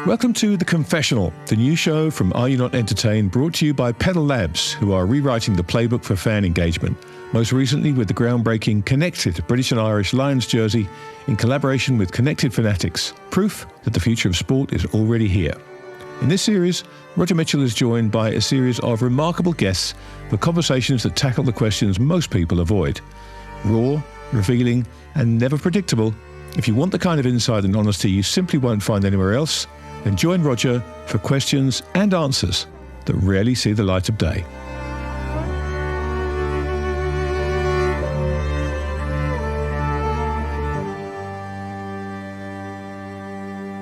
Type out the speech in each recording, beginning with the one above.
Welcome to The Confessional, the new show from Are You Not Entertained, brought to you by Pedal Labs, who are rewriting the playbook for fan engagement, most recently with the groundbreaking Connected British and Irish Lions jersey in collaboration with Connected Fanatics, proof that the future of sport is already here. In this series, Roger Mitchell is joined by a series of remarkable guests for conversations that tackle the questions most people avoid. Raw, revealing, and never predictable. If you want the kind of insight and honesty you simply won't find anywhere else, then join Roger for questions and answers that rarely see the light of day.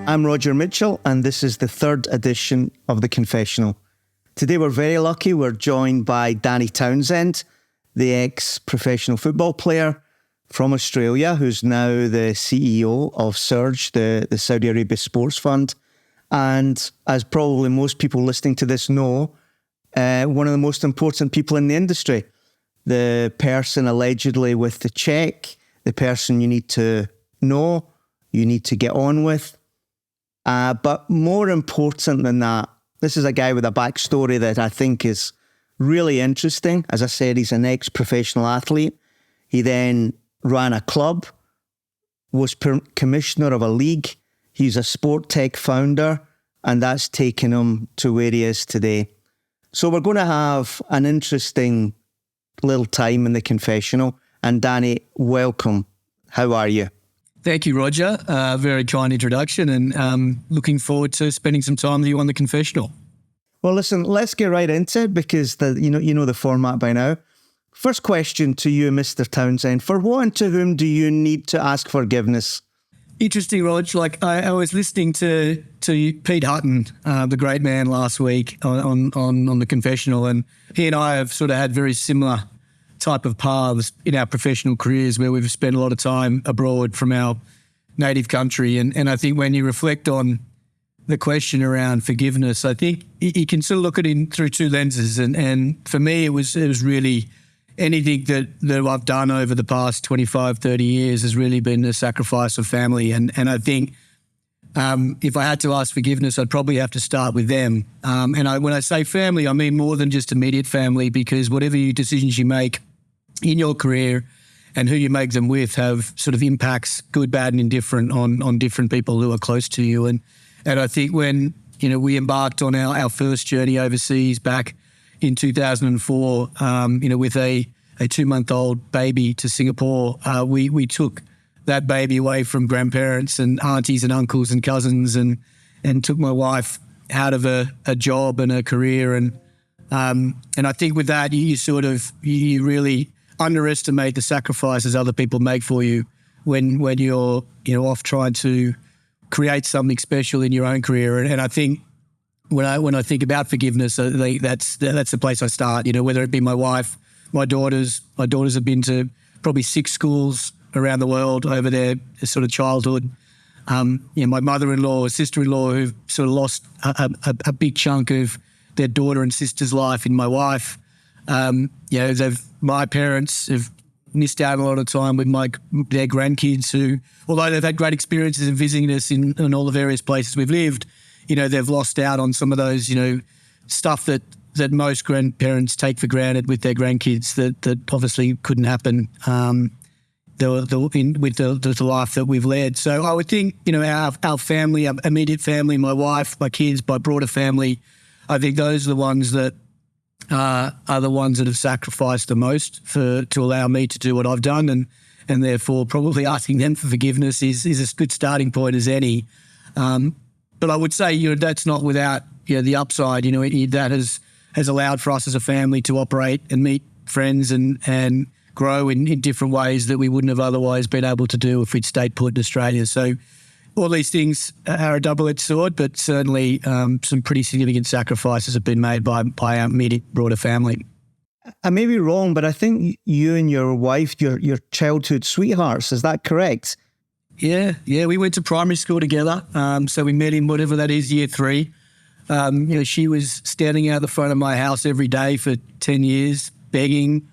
I'm Roger Mitchell, and this is the third edition of The Confessional. Today we're very lucky. We're joined by Danny Townsend, the ex-professional football player from Australia, who's now the CEO of Surj, the Saudi Arabia Sports Fund. And as probably most people listening to this know, one of the most important people in the industry. The person allegedly with the check, the person you need to know, you need to get on with. But more important than that, this is a guy with a backstory that I think is really interesting. As I said, he's an ex-professional athlete. He then ran a club, was commissioner of a league. He's a sport tech founder, and that's taken him to where he is today. So we're going to have an interesting little time in The Confessional. And Danny, welcome. How are you? Thank you, Roger. Very kind introduction, and looking forward to spending some time with you on The Confessional. Well, listen, let's get right into it because you know the format by now. First question to you, Mr. Townsend. For what and to whom do you need to ask forgiveness? Interesting, Rog. Like I was listening to Pete Hutton, the great man, last week on The Confessional, and he and I have sort of had very similar type of paths in our professional careers where we've spent a lot of time abroad from our native country. And I think when you reflect on the question around forgiveness, I think you can sort of look at it through two lenses. And for me, it was really anything that I've done over the past 25, 30 years has really been a sacrifice of family. And I think if I had to ask forgiveness, I'd probably have to start with them. And when I say family, I mean more than just immediate family, because whatever decisions you make in your career and who you make them with have sort of impacts, good, bad and indifferent, on different people who are close to you. And I think when, we embarked on our first journey overseas back in 2004, with a 2-month-old baby to Singapore, we took that baby away from grandparents and aunties and uncles and cousins and took my wife out of a job and a career. And I think with that, you really underestimate the sacrifices other people make for you when you're off trying to create something special in your own career. And I think when I think about forgiveness, that's the place I start. Whether it be my wife, my daughters. My daughters have been to probably 6 schools around the world over their sort of childhood. My mother-in-law, sister-in-law, who've sort of lost a big chunk of their daughter and sister's life in my wife. My parents have missed out a lot of time with their grandkids who, although they've had great experiences in visiting us in all the various places we've lived, they've lost out on some of those, stuff that most grandparents take for granted with their grandkids that obviously couldn't happen with the life that we've led. So I would think, our family, our immediate family, my wife, my kids, my broader family, I think those are the ones that are the ones that have sacrificed the most to allow me to do what I've done, and therefore probably asking them for forgiveness is as good starting point as any. But I would say, that's not without the upside. That has allowed for us as a family to operate and meet friends and grow in different ways that we wouldn't have otherwise been able to do if we'd stayed put in Australia. So all these things are a double-edged sword, but certainly some pretty significant sacrifices have been made by our immediate broader family. I may be wrong, but I think you and your wife, your childhood sweethearts, is that correct? Yeah, we went to primary school together. So we met in whatever that is, year 3. She was standing out the front of my house every day for 10 years, begging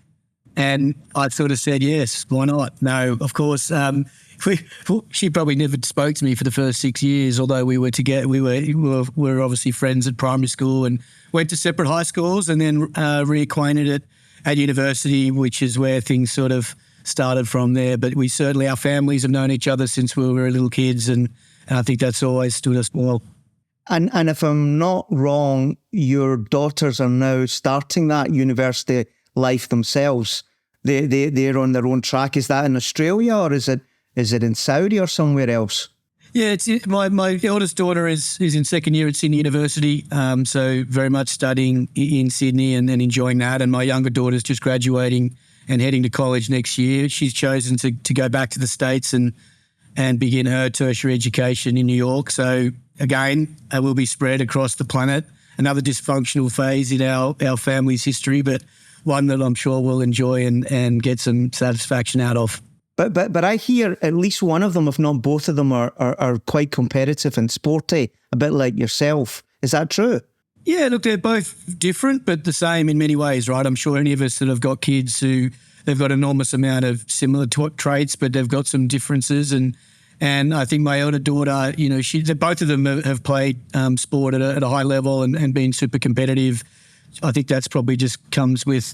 And I sort of said, yes, why not? No, of course. She probably never spoke to me for the first 6 years, although we were together. We were obviously friends at primary school and went to separate high schools, and then reacquainted at university, which is where things sort of started from there. But we certainly, our families have known each other since we were little kids, and I think that's always stood us well. And if I'm not wrong, your daughters are now starting that university life themselves. They're on their own track. Is that in Australia, or is it in Saudi or somewhere else? Yeah, my eldest daughter is in second year at Sydney University, so very much studying in Sydney and enjoying that. And my younger daughter's just graduating and heading to college next year. She's chosen to go back to the States and begin her tertiary education in New York. So again, it will be spread across the planet. Another dysfunctional phase in our family's history, but one that I'm sure we'll enjoy and get some satisfaction out of. But I hear at least one of them, if not both of them, are quite competitive and sporty, a bit like yourself. Is that true? Yeah, look, they're both different, but the same in many ways, right? I'm sure any of us that have got kids who they've got an enormous amount of similar traits, but they've got some differences. And I think my elder daughter, both of them have played sport at a high level and been super competitive. I think that's probably just comes with,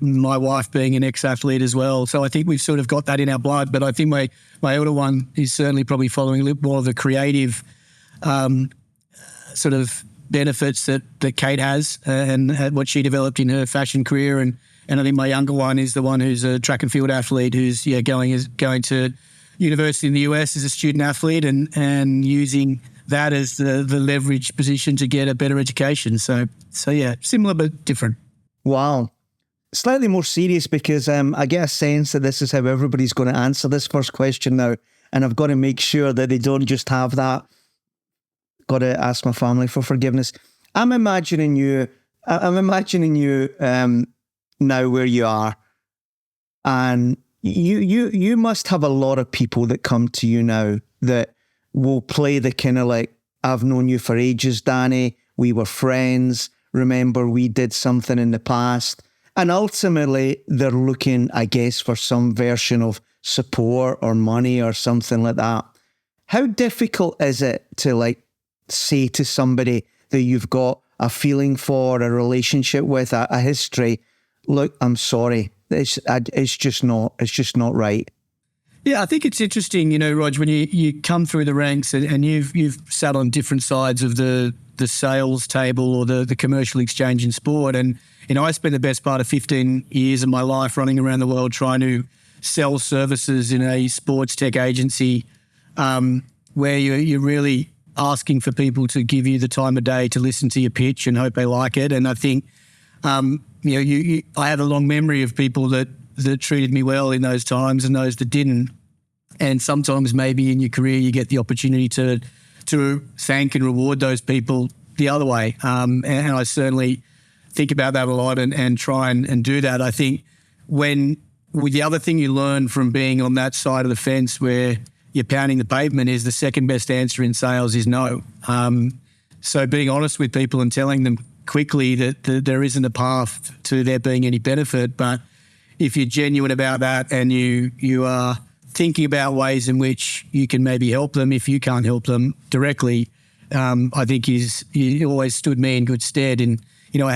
my wife being an ex-athlete as well. So I think we've sort of got that in our blood. But I think my elder one is certainly probably following a little more of the creative sort of benefits that Kate has and what she developed in her fashion career. And I think my younger one is the one who's a track and field athlete who's going to university in the US as a student athlete and using that as the leverage position to get a better education. So yeah, similar but different. Wow. Slightly more serious because I get a sense that this is how everybody's going to answer this first question now. And I've got to make sure that they don't just have that. Got to ask my family for forgiveness. I'm imagining you now where you are. And you must have a lot of people that come to you now that will play the kind of like, I've known you for ages, Danny. We were friends. Remember, we did something in the past. And ultimately, they're looking, I guess, for some version of support or money or something like that. How difficult is it to say to somebody that you've got a feeling for, a relationship with, a history, look, I'm sorry, it's just not right? Yeah, I think it's interesting, Rog, when you come through the ranks and you've sat on different sides of the sales table or the commercial exchange in sport. And, I spent the best part of 15 years of my life running around the world trying to sell services in a sports tech agency where you're really asking for people to give you the time of day to listen to your pitch and hope they like it. And I think, I have a long memory of people that treated me well in those times and those that didn't. And sometimes maybe in your career you get the opportunity to thank and reward those people the other way. And I certainly think about that a lot and try and do that. I think the other thing you learn from being on that side of the fence where you're pounding the pavement is the second best answer in sales is no. So being honest with people and telling them quickly that there isn't a path to there being any benefit, but if you're genuine about that and you are thinking about ways in which you can maybe help them if you can't help them directly, I think he always stood me in good stead. And, I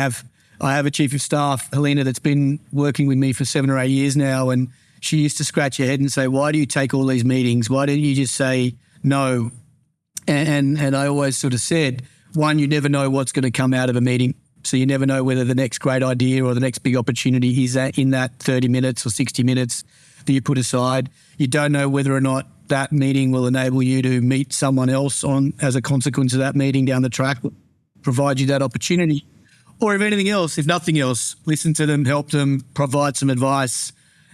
have a chief of staff, Helena, that's been working with me for 7 or 8 years now, and she used to scratch her head and say, why do you take all these meetings? Why don't you just say no? And I always sort of said, one, you never know what's going to come out of a meeting. So you never know whether the next great idea or the next big opportunity is in that 30 minutes or 60 minutes that you put aside. You don't know whether or not that meeting will enable you to meet someone else as a consequence of that meeting down the track, provide you that opportunity. Or if anything else, if nothing else, listen to them, help them, provide some advice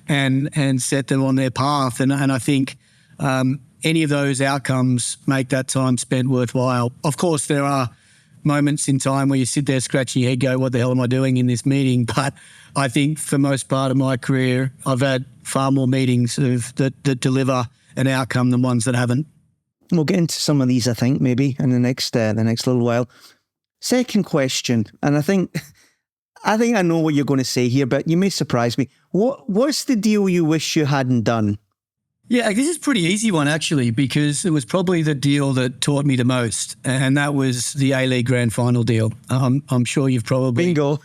and set them on their path. And I think any of those outcomes make that time spent worthwhile. Of course, there are moments in time where you sit there scratching your head, go, what the hell am I doing in this meeting? But I think for most part of my career, I've had far more meetings that deliver an outcome than ones that haven't. We'll get into some of these, I think, maybe in the next little while. Second question, and I think I think I know what you're going to say here, but you may surprise me. What's the deal you wish you hadn't done? Yeah, this is a pretty easy one, actually, because it was probably the deal that taught me the most, and that was the A-League Grand Final deal. I'm sure you've probably... Bingo.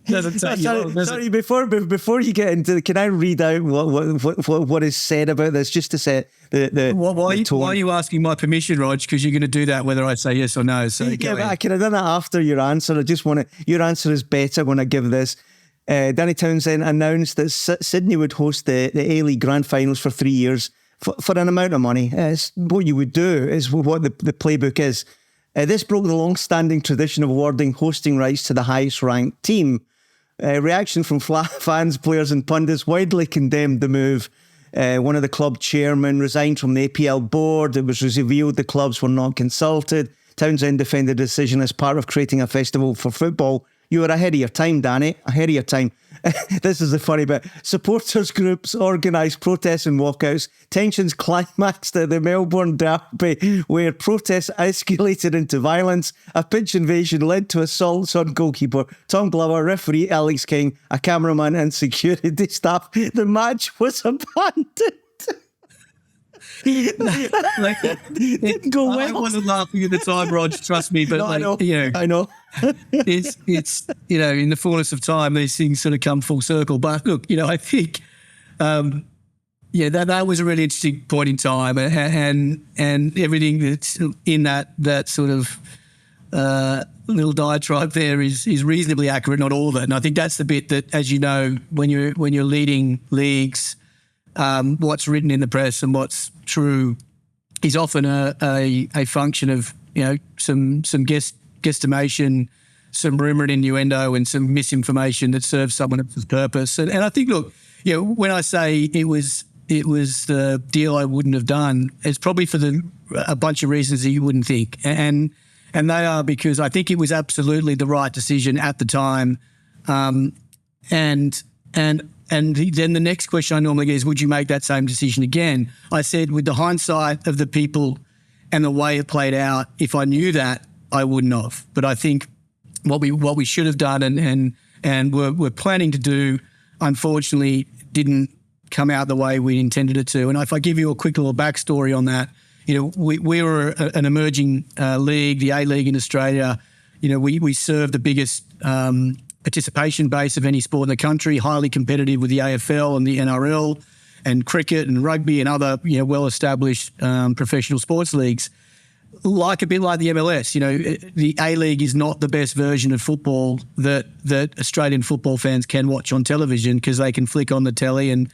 Doesn't take you long, does sorry, it? before you get into can I read out what is said about this, just to set the Why tone? are you asking my permission, Rog? Because you're going to do that whether I say yes or no. So Yeah, but I could have done that after your answer. I just want to... Your answer is better when I give this. Danny Townsend announced that Sydney would host the A-League Grand Finals for 3 years for an amount of money. It's what you would do, is what the playbook is. This broke the long-standing tradition of awarding hosting rights to the highest-ranked team. Reaction from fans, players and pundits widely condemned the move. One of the club chairmen resigned from the APL board. It was revealed the clubs were not consulted. Townsend defended the decision as part of creating a festival for football. You were ahead of your time, Danny, ahead of your time. This is the funny bit. Supporters groups organised protests and walkouts. Tensions climaxed at the Melbourne Derby, where protests escalated into violence. A pitch invasion led to assaults on goalkeeper Tom Glover, referee Alex King, a cameraman and security staff. The match was abandoned. Didn't go well. I wasn't laughing at the time, Rog. Trust me, but No, I know. I know. it's in the fullness of time, these things sort of come full circle. But look, I think that was a really interesting point in time, and everything that's in that sort of little diatribe there is reasonably accurate, not all of it. And I think that's the bit that, as you know, when you're leading leagues, what's written in the press and what's true is often a function of some guesstimation, some rumour and innuendo, and some misinformation that serves someone else's purpose. And I think, look, when I say it was the deal I wouldn't have done, it's probably for a bunch of reasons that you wouldn't think, and they are because I think it was absolutely the right decision at the time, and then the next question I normally get is, would you make that same decision again? I said, with the hindsight of the people and the way it played out, if I knew that, I wouldn't have. But I think what we should have done and were planning to do, unfortunately, didn't come out the way we intended it to. And if I give you a quick little backstory on that, we were an emerging league, the A-League in Australia. We served the biggest participation base of any sport in the country, highly competitive with the AFL and the NRL and cricket and rugby and other well-established professional sports leagues. A bit like the MLS, the A-League is not the best version of football that Australian football fans can watch on television, because they can flick on the telly and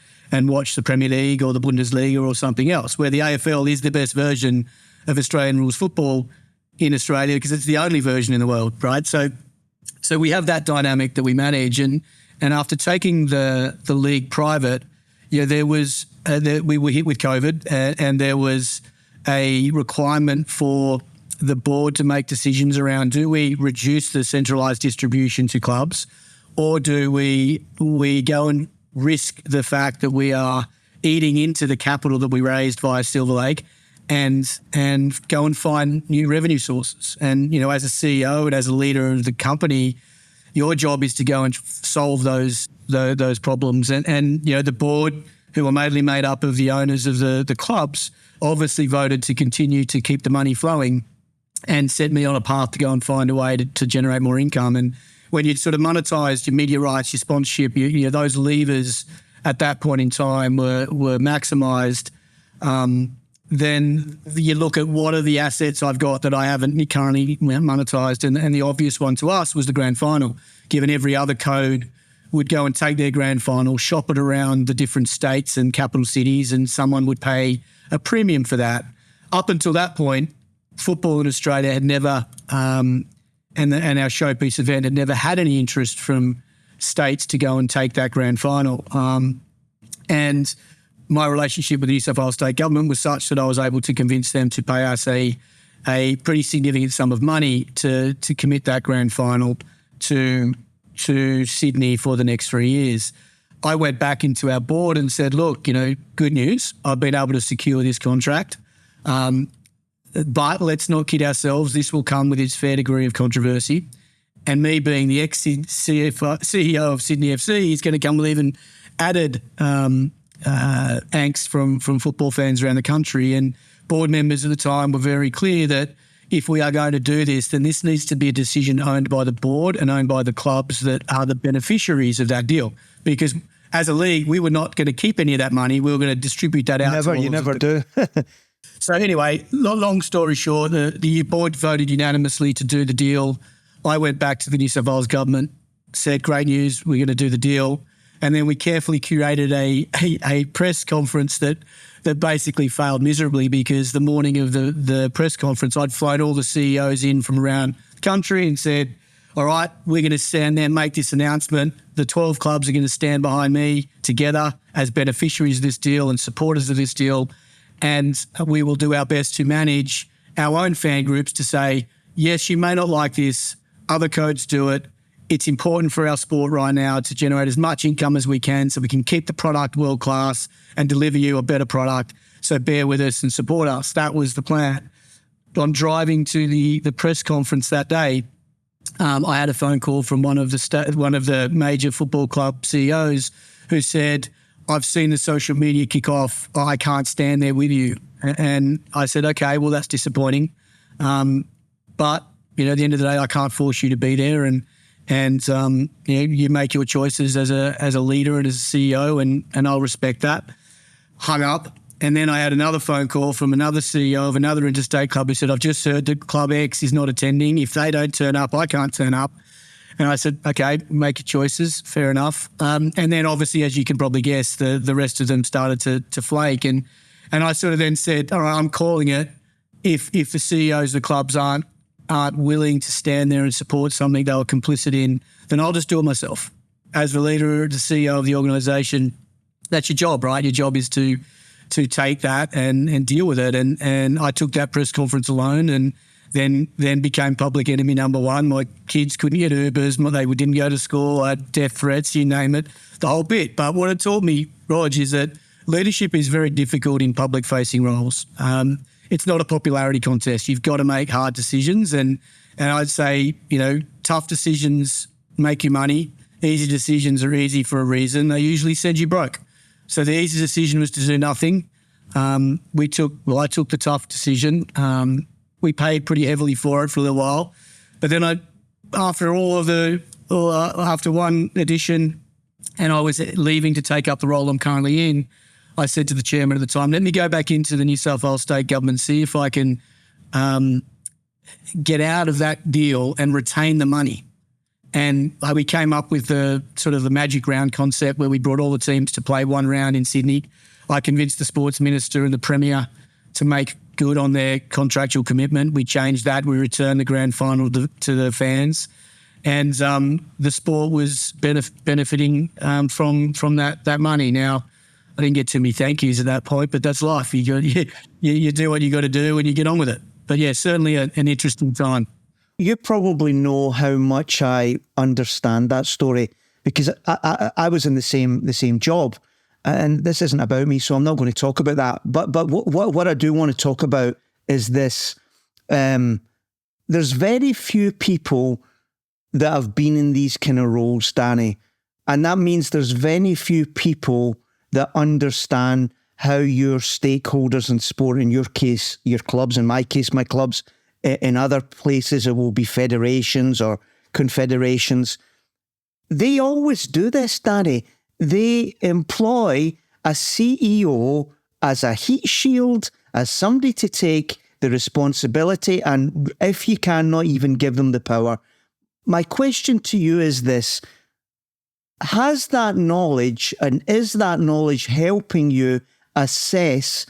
watch the Premier League or the Bundesliga or something else, where the AFL is the best version of Australian rules football in Australia because it's the only version in the world, right? So we have that dynamic that we manage, and after taking the league private, there was we were hit with COVID, and there was a requirement for the board to make decisions around, do we reduce the centralised distribution to clubs, or do we go and risk the fact that we are eating into the capital that we raised via Silver Lake and go and find new revenue sources. And, as a CEO and as a leader of the company, your job is to go and solve those problems. And the board, who are mainly made up of the owners of the clubs, obviously voted to continue to keep the money flowing and set me on a path to go and find a way to generate more income. And when you sort of monetise your media rights, your sponsorship, those levers at that point in time were maximised. Then you look at what are the assets I've got that I haven't currently monetised, and the obvious one to us was the grand final, given every other code would go and take their grand final, shop it around the different states and capital cities, and someone would pay a premium for that. Up until that point, football in Australia had never, and our showpiece event had never had any interest from states to go and take that grand final. And my relationship with the New South Wales state government was such that I was able to convince them to pay us a pretty significant sum of money to commit that grand final to Sydney for the next 3 years. I went back into our board and said, look, good news. I've been able to secure this contract. But let's not kid ourselves. This will come with its fair degree of controversy. And me being the CEO of Sydney FC is going to come with even added angst from football fans around the country. And board members at the time were very clear that if we are going to do this, then this needs to be a decision owned by the board and owned by the clubs that are the beneficiaries of that deal. Because as a league, we were not going to keep any of that money. We were going to distribute that out. You never do. So anyway, long story short, the board voted unanimously to do the deal. I went back to the New South Wales government, said, great news, we're going to do the deal. And then we carefully curated a press conference that basically failed miserably, because the morning of the press conference, I'd flown all the CEOs in from around the country and said, all right, we're going to stand there and make this announcement. The 12 clubs are going to stand behind me together as beneficiaries of this deal and supporters of this deal. And we will do our best to manage our own fan groups to say, yes, you may not like this. Other codes do it. It's important for our sport right now to generate as much income as we can so we can keep the product world class and deliver you a better product. So bear with us and support us. That was the plan. On driving to the press conference that day, I had a phone call from one of the major football club CEOs who said, I've seen the social media kick off. I can't stand there with you. And I said, okay, well, that's disappointing. But, at the end of the day, I can't force you to be there. And you make your choices as a leader and as a CEO, and I'll respect that. Hung up. And then I had another phone call from another CEO of another interstate club who said, I've just heard that Club X is not attending. If they don't turn up, I can't turn up. And I said, okay, make your choices. Fair enough. And then obviously, as you can probably guess, the rest of them started to flake. And I sort of then said, all right, I'm calling it. If the CEOs of the clubs aren't willing to stand there and support something they were complicit in, then I'll just do it myself. As the leader, the CEO of the organisation, that's your job, right? Your job is to take that and deal with it. And I took that press conference alone, and then became public enemy number one. My kids couldn't get Ubers. They didn't go to school. I had death threats, you name it, the whole bit. But what it taught me, Rog, is that leadership is very difficult in public-facing roles. It's not a popularity contest. You've got to make hard decisions. And I'd say, tough decisions make you money. Easy decisions are easy for a reason. They usually send you broke. So the easy decision was to do nothing. I took the tough decision. We paid pretty heavily for it for a little while. But then after one edition, and I was leaving to take up the role I'm currently in, I said to the chairman at the time, let me go back into the New South Wales state government, see if I can get out of that deal and retain the money. And we came up with the magic round concept where we brought all the teams to play one round in Sydney. I convinced the sports minister and the premier to make good on their contractual commitment. We changed that. We returned the grand final to the fans. And the sport was benefiting from that money. Now, I didn't get too many thank yous at that point, but that's life. You do what you got to do and you get on with it. But yeah, certainly an interesting time. You probably know how much I understand that story, because I was in the same job, and this isn't about me, so I'm not going to talk about that. But what I do want to talk about is this. There's very few people that have been in these kind of roles, Danny, and that means there's very few people that understand how your stakeholders in sport, in your case, your clubs, in my case, my clubs, in other places it will be federations or confederations. They always do this, Danny. They employ a CEO as a heat shield, as somebody to take the responsibility, and if you can, not even give them the power. My question to you is this: has that knowledge, and is that knowledge helping you assess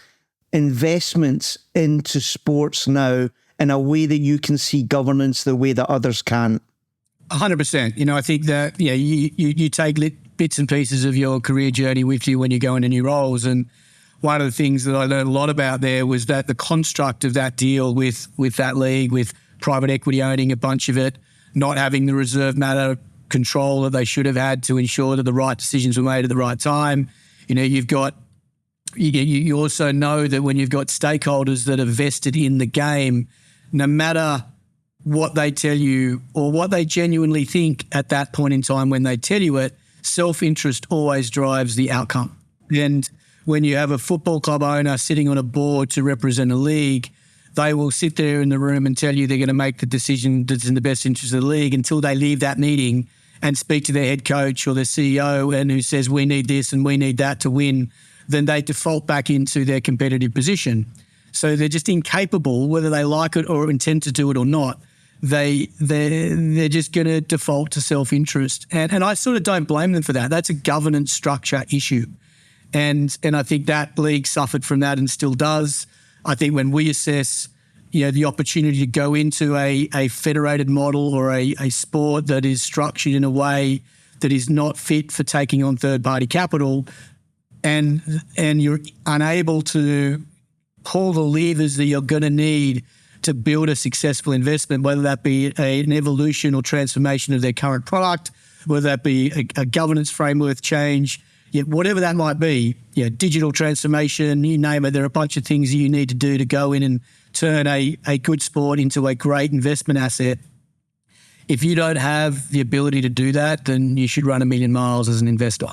investments into sports now in a way that you can see governance the way that others can't? 100%. I think that you take bits and pieces of your career journey with you when you go into new roles. And one of the things that I learned a lot about there was that the construct of that deal with that league, with private equity owning a bunch of it, not having the reserve matter control that they should have had to ensure that the right decisions were made at the right time. You also know that when you've got stakeholders that are vested in the game, no matter what they tell you or what they genuinely think at that point in time when they tell you it, self-interest always drives the outcome. And when you have a football club owner sitting on a board to represent a league, they will sit there in the room and tell you they're going to make the decision that's in the best interest of the league until they leave that meeting and speak to their head coach or their CEO and who says, we need this and we need that to win. Then they default back into their competitive position. So they're just incapable, whether they like it or intend to do it or not. They're just going to default to self-interest. And I sort of don't blame them for that. That's a governance structure issue. And I think that league suffered from that and still does. I think when we assess, the opportunity to go into a federated model or a sport that is structured in a way that is not fit for taking on third-party capital, and you're unable to pull the levers that you're going to need to build a successful investment, whether that be an evolution or transformation of their current product, whether that be a governance framework change, whatever that might be, digital transformation, you name it, there are a bunch of things that you need to do to go in and turn a good sport into a great investment asset. If you don't have the ability to do that, then you should run a million miles as an investor.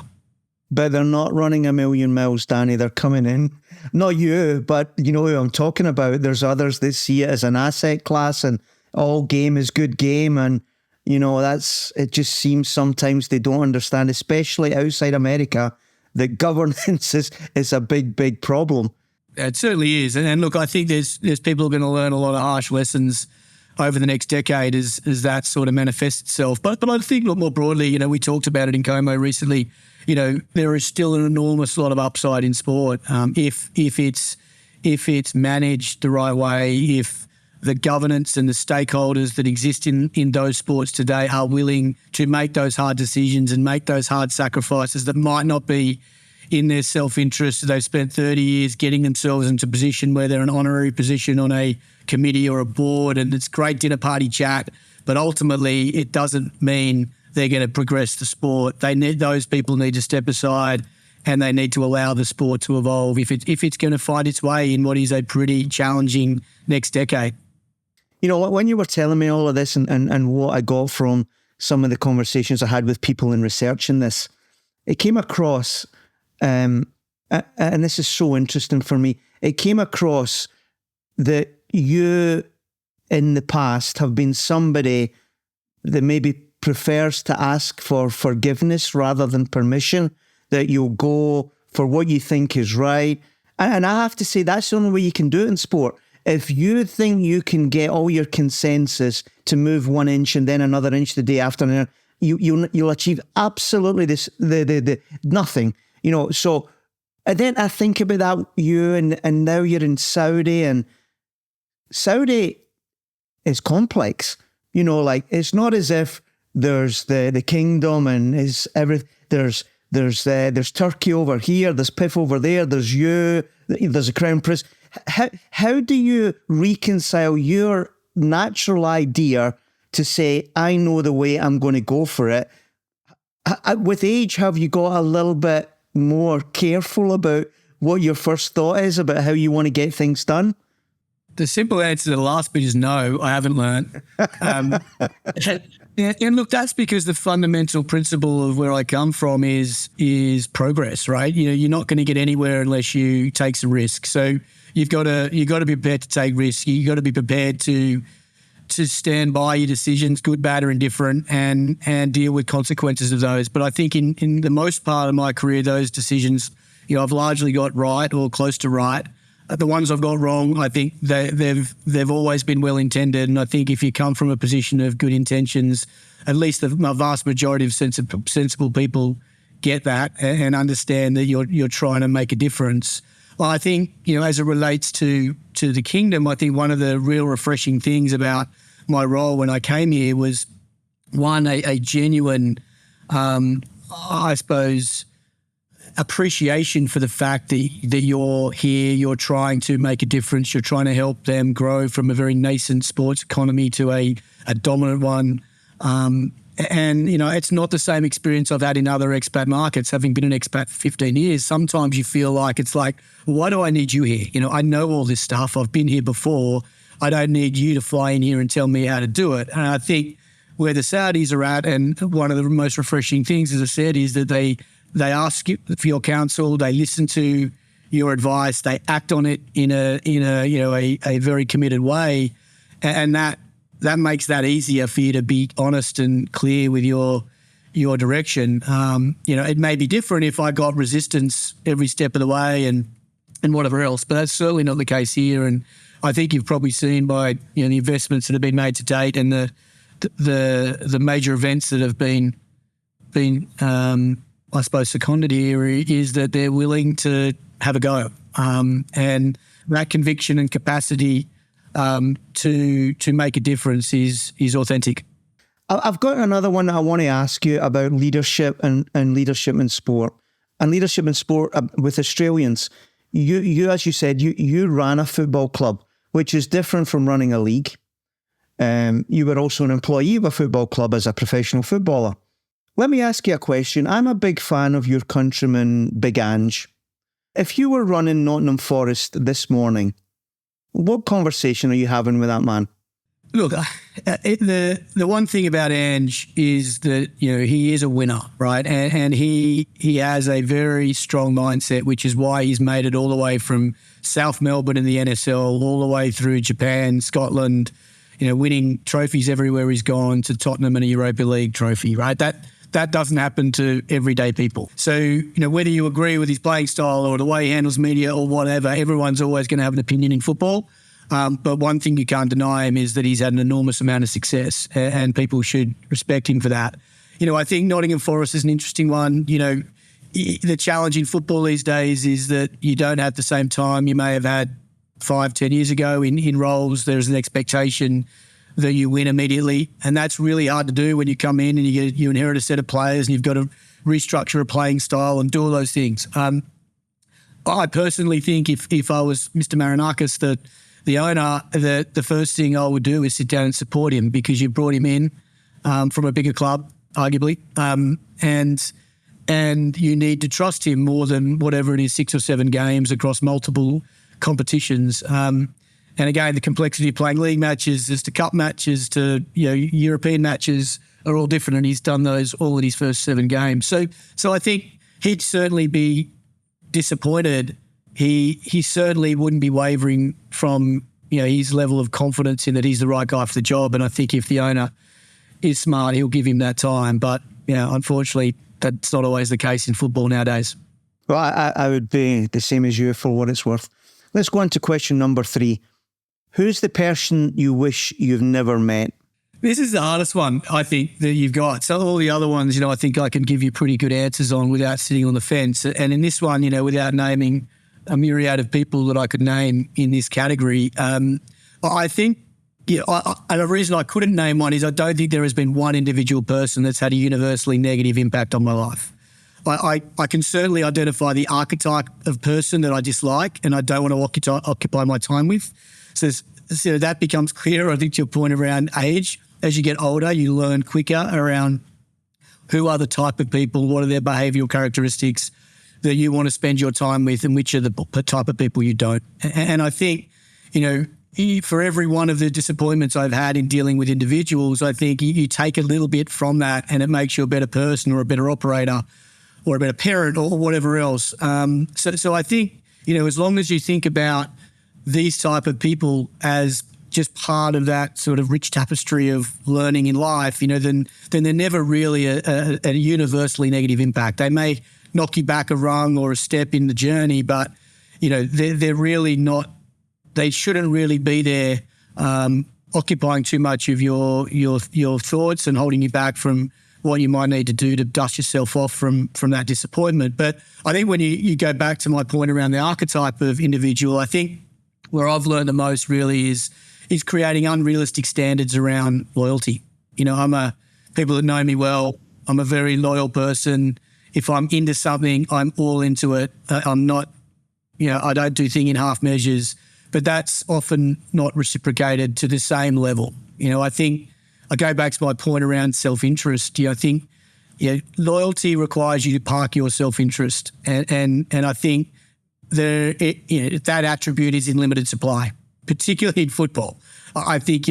But they're not running a million miles, Danny. They're coming in. Not you, but you know who I'm talking about. There's others that see it as an asset class and all game is good game. And, it just seems sometimes they don't understand, especially outside America, that governance is a big, big problem. It certainly is. And look, I think there's people who are going to learn a lot of harsh lessons over the next decade as that sort of manifests itself. But I think, look, more broadly, we talked about it in Como recently. There is still an enormous lot of upside in sport if it's managed the right way, if the governance and the stakeholders that exist in those sports today are willing to make those hard decisions and make those hard sacrifices that might not be in their self-interest. They've spent 30 years getting themselves into a position where they're an honorary position on a committee or a board, and it's great dinner party chat, but ultimately it doesn't mean they're going to progress the sport. Those people need to step aside and they need to allow the sport to evolve if it's going to find its way in what is a pretty challenging next decade. When you were telling me all of this and what I got from some of the conversations I had with people in researching this, it came across, and this is so interesting for me, it came across that you in the past have been somebody that maybe prefers to ask for forgiveness rather than permission, that you'll go for what you think is right. And I have to say, that's the only way you can do it in sport. If you think you can get all your consensus to move 1 inch and then another inch the day after, you'll achieve absolutely the nothing. So and then I think about that, and now you're in Saudi, and Saudi is complex. It's not as if there's the kingdom and there's Turkey over here, there's PIF over there, there's a crown prince. How do you reconcile your natural idea to say, I know the way, I'm going to go for it? With age, have you got a little bit more careful about what your first thought is about how you want to get things done? The simple answer to the last bit is no, I haven't learned. And look, that's because the fundamental principle of where I come from is progress, right? You're not going to get anywhere unless you take some risk. So you've got to be prepared to take risks. You've got to be prepared to stand by your decisions, good, bad, or indifferent, and deal with consequences of those. But I think in the most part of my career, those decisions, I've largely got right or close to right. The ones I've got wrong, I think they've always been well intended, and I think if you come from a position of good intentions, at least the vast majority of sensible people get that and understand that you're trying to make a difference. Well, I think as it relates to the kingdom, I think one of the real refreshing things about my role when I came here was one, a genuine, I suppose, appreciation for the fact that you're here, you're trying to make a difference, you're trying to help them grow from a very nascent sports economy to a dominant one. And, it's not the same experience I've had in other expat markets, having been an expat for 15 years. Sometimes you feel like it's like, why do I need you here? I know all this stuff. I've been here before. I don't need you to fly in here and tell me how to do it. And I think where the Saudis are at, and one of the most refreshing things, as I said, is that they ask you for your counsel, they listen to your advice, they act on it in a very committed way, and that makes that easier for you to be honest and clear with your direction. It may be different if I got resistance every step of the way and whatever else, but that's certainly not the case here. And I think you've probably seen by the investments that have been made to date and the major events that have been I suppose seconded here is that they're willing to have a go, and that conviction and capacity to make a difference is authentic. I've got another one that I want to ask you about leadership and leadership in sport. And leadership in sport with Australians. You as you said, you ran a football club, which is different from running a league. You were also an employee of a football club as a professional footballer. Let me ask you a question. I'm a big fan of your countryman, Big Ange. If you were running Nottingham Forest this morning, what conversation are you having with that man? Look, the one thing about Ange is that he is a winner, right? And he has a very strong mindset, which is why he's made it all the way from South Melbourne in the NSL, all the way through Japan, Scotland, winning trophies everywhere he's gone, to Tottenham and a Europa League trophy, right? That doesn't happen to everyday people. So, whether you agree with his playing style or the way he handles media or whatever, everyone's always going to have an opinion in football. But one thing you can't deny him is that he's had an enormous amount of success, and people should respect him for that. I think Nottingham Forest is an interesting one. The challenge in football these days is that you don't have the same time you may have had 5-10 years ago in roles. There's an expectation that you win immediately, and that's really hard to do when you come in and you inherit a set of players and you've got to restructure a playing style and do all those things. I personally think if I was Mr. Marinakis, the owner, the first thing I would do is sit down and support him, because you brought him in from a bigger club, arguably, and you need to trust him more than whatever it is, 6 or 7 games across multiple competitions. And again, the complexity of playing league matches as to cup matches to European matches are all different, and he's done those all in his first 7 games. So I think he'd certainly be disappointed. He certainly wouldn't be wavering from his level of confidence in that he's the right guy for the job. And I think if the owner is smart, he'll give him that time. But unfortunately, that's not always the case in football nowadays. Well, I would be the same as you for what it's worth. Let's go on to question number 3. Who's the person you wish you've never met? This is the hardest one, I think, that you've got. So all the other ones, I think I can give you pretty good answers on without sitting on the fence. And in this one, without naming a myriad of people that I could name in this category, I think, and the reason I couldn't name one is I don't think there has been one individual person that's had a universally negative impact on my life. I can certainly identify the archetype of person that I dislike and I don't want to occupy my time with. So that becomes clear, I think, to your point around age. As you get older, you learn quicker around who are the type of people, what are their behavioural characteristics that you want to spend your time with, and which are the type of people you don't. And I think, for every one of the disappointments I've had in dealing with individuals, I think you take a little bit from that and it makes you a better person or a better operator or a better parent or whatever else. So I think, as long as you think about these type of people as just part of that sort of rich tapestry of learning in life, then they're never really a universally negative impact. They may knock you back a rung or a step in the journey, but, they're really not, they shouldn't really be there occupying too much of your thoughts and holding you back from what you might need to do to dust yourself off from that disappointment. But I think when you go back to my point around the archetype of individual, I think where I've learned the most really is creating unrealistic standards around loyalty. People that know me well, I'm a very loyal person. If I'm into something, I'm all into it. I'm not, I don't do things in half measures, but that's often not reciprocated to the same level. I think I go back to my point around self-interest. I think loyalty requires you to park your self-interest, and I think that attribute is in limited supply. particularly in football. I think,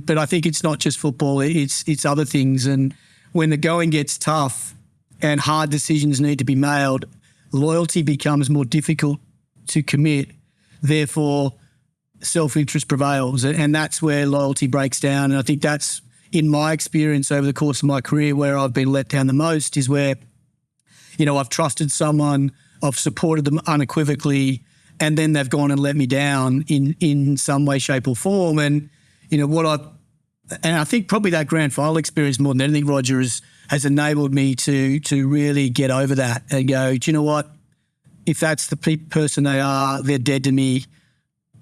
but I think it's not just football, it's other things. And when the going gets tough and hard decisions need to be made, loyalty becomes more difficult to commit. Therefore, self-interest prevails, and that's where loyalty breaks down. And I think that's, in my experience over the course of my career, where I've been let down the most is where, I've trusted someone, I've supported them unequivocally, and then they've gone and let me down in some way, shape or form. And, I think probably that grand final experience more than anything, Roger, has enabled me to really get over that and go, do you know what? If that's the person they are, they're dead to me.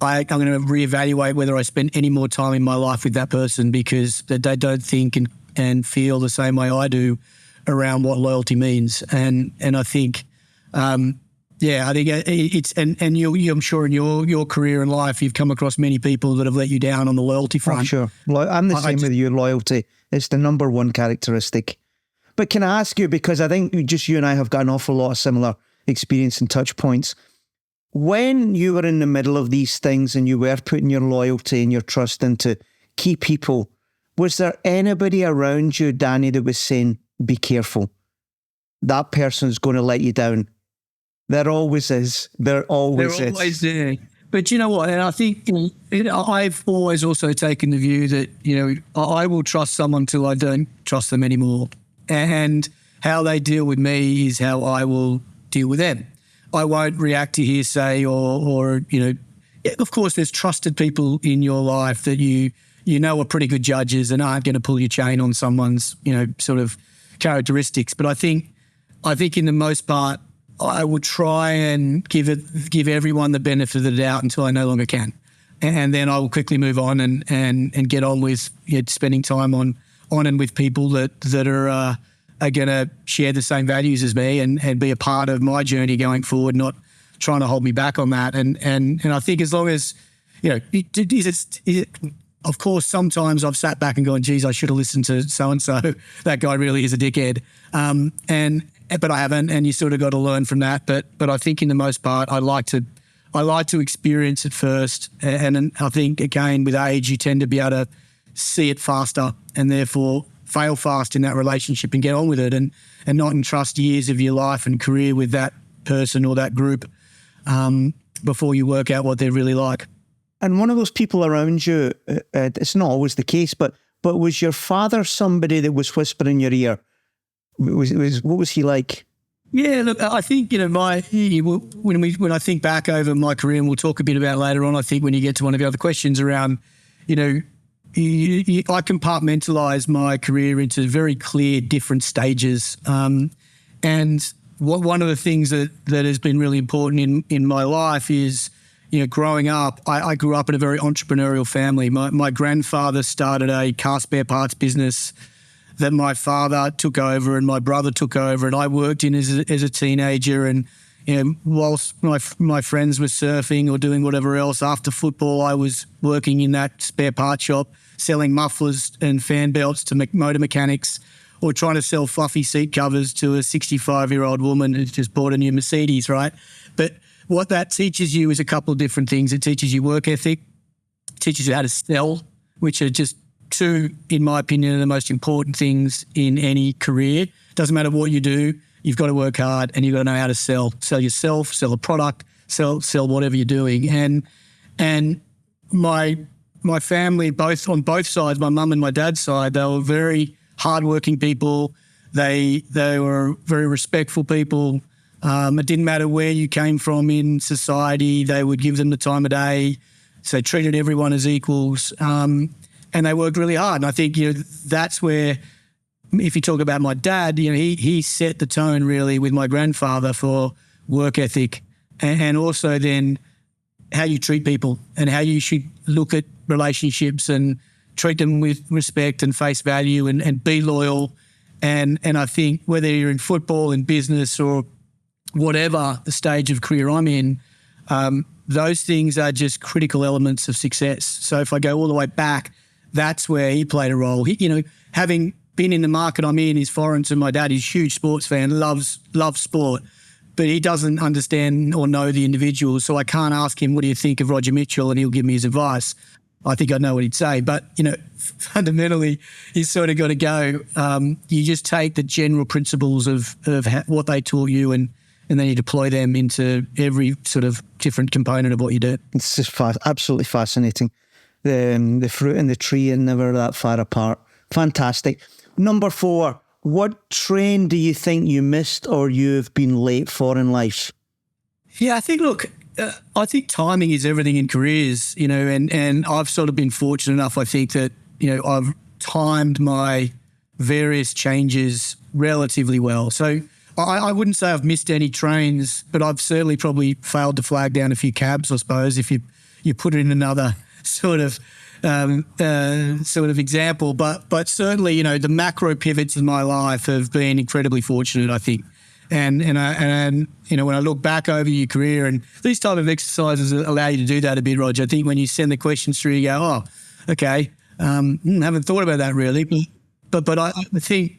I'm going to reevaluate whether I spend any more time in my life with that person, because they don't think and feel the same way I do around what loyalty means. And I think, I think it's, and you, I'm sure in your career and life, you've come across many people that have let you down on the loyalty front. Oh, sure. I'm the same with you. Loyalty is the number one characteristic. But can I ask you, because I think just you and I have got an awful lot of similar experience and touch points. When you were in the middle of these things and you were putting your loyalty and your trust into key people, was there anybody around you, Danny, that was saying, be careful, that person's going to let you down? There always is. There always is. They're always there. But you know what? And I think I've always also taken the view that, I will trust someone till I don't trust them anymore. And how they deal with me is how I will deal with them. I won't react to hearsay or of course there's trusted people in your life that you are pretty good judges and aren't going to pull your chain on someone's, sort of characteristics. But I think in the most part, I would try and give everyone the benefit of the doubt until I no longer can. And then I will quickly move on and get on with spending time on and with people that are going to share the same values as me and be a part of my journey going forward, not trying to hold me back on that. And I think as long as, of course, sometimes I've sat back and gone, geez, I should have listened to so-and-so. That guy really is a dickhead. But I haven't, and you sort of got to learn from that. But I think in the most part, I like to experience it first. And I think, again, with age, you tend to be able to see it faster and therefore fail fast in that relationship and get on with it and not entrust years of your life and career with that person or that group before you work out what they're really like. And one of those people around you, it's not always the case, but was your father somebody that was whispering in your ear? What was he like? Yeah, look, I think, when I think back over my career, and we'll talk a bit about it later on, I think when you get to one of the other questions around, I compartmentalise my career into very clear different stages. And one of the things that has been really important in my life is, growing up, I grew up in a very entrepreneurial family. My grandfather started a car spare parts business that my father took over and my brother took over, and I worked in as a teenager. And whilst my friends were surfing or doing whatever else, after football I was working in that spare part shop, selling mufflers and fan belts to motor mechanics, or trying to sell fluffy seat covers to a 65-year-old woman who's just bought a new Mercedes, right? But what that teaches you is a couple of different things. It teaches you work ethic, teaches you how to sell, which are just two, in my opinion, are the most important things in any career. Doesn't matter what you do, you've got to work hard and you've got to know how to sell yourself, sell a product, sell whatever you're doing. And my family, on both sides, my mum and my dad's side, they were very hardworking people. They were very respectful people. It didn't matter where you came from in society, they would give them the time of day. So they treated everyone as equals. And they worked really hard. And I think, that's where, if you talk about my dad, he set the tone really with my grandfather for work ethic and also then how you treat people and how you should look at relationships and treat them with respect and face value and be loyal. And I think whether you're in football, in business or whatever the stage of career I'm in, those things are just critical elements of success. So if I go all the way back, that's where he played a role. He, having been in the market I'm in is foreign to my dad. He's a huge sports fan, loves sport. but he doesn't understand or know the individual. So I can't ask him, what do you think of Roger Mitchell? And he'll give me his advice. I think I know what he'd say. But, fundamentally, he's sort of got to go. You just take the general principles of what they taught you and then you deploy them into every sort of different component of what you do. It's just absolutely fascinating. The fruit and the tree are never that far apart. Fantastic. Number 4, what train do you think you missed or you've been late for in life? Yeah, I think timing is everything in careers, and I've sort of been fortunate enough, I think, that, I've timed my various changes relatively well. So I wouldn't say I've missed any trains, but I've certainly probably failed to flag down a few cabs, I suppose, if you put it in another sort of example. But certainly, the macro pivots in my life have been incredibly fortunate, I think. And when I look back over your career, and these type of exercises allow you to do that a bit, Roger. I think when you send the questions through, you go, oh, okay, haven't thought about that really. But I think,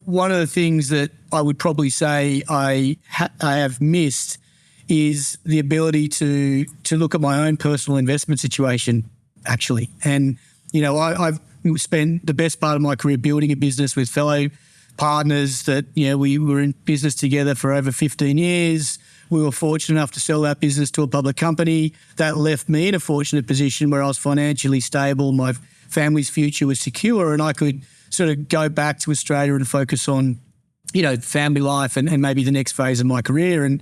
one of the things that I would probably say I have missed is the ability to look at my own personal investment situation, actually. And, I've spent the best part of my career building a business with fellow partners that, we were in business together for over 15 years. We were fortunate enough to sell that business to a public company. That left me in a fortunate position where I was financially stable. My family's future was secure, and I could sort of go back to Australia and focus on, family life and maybe the next phase of my career. And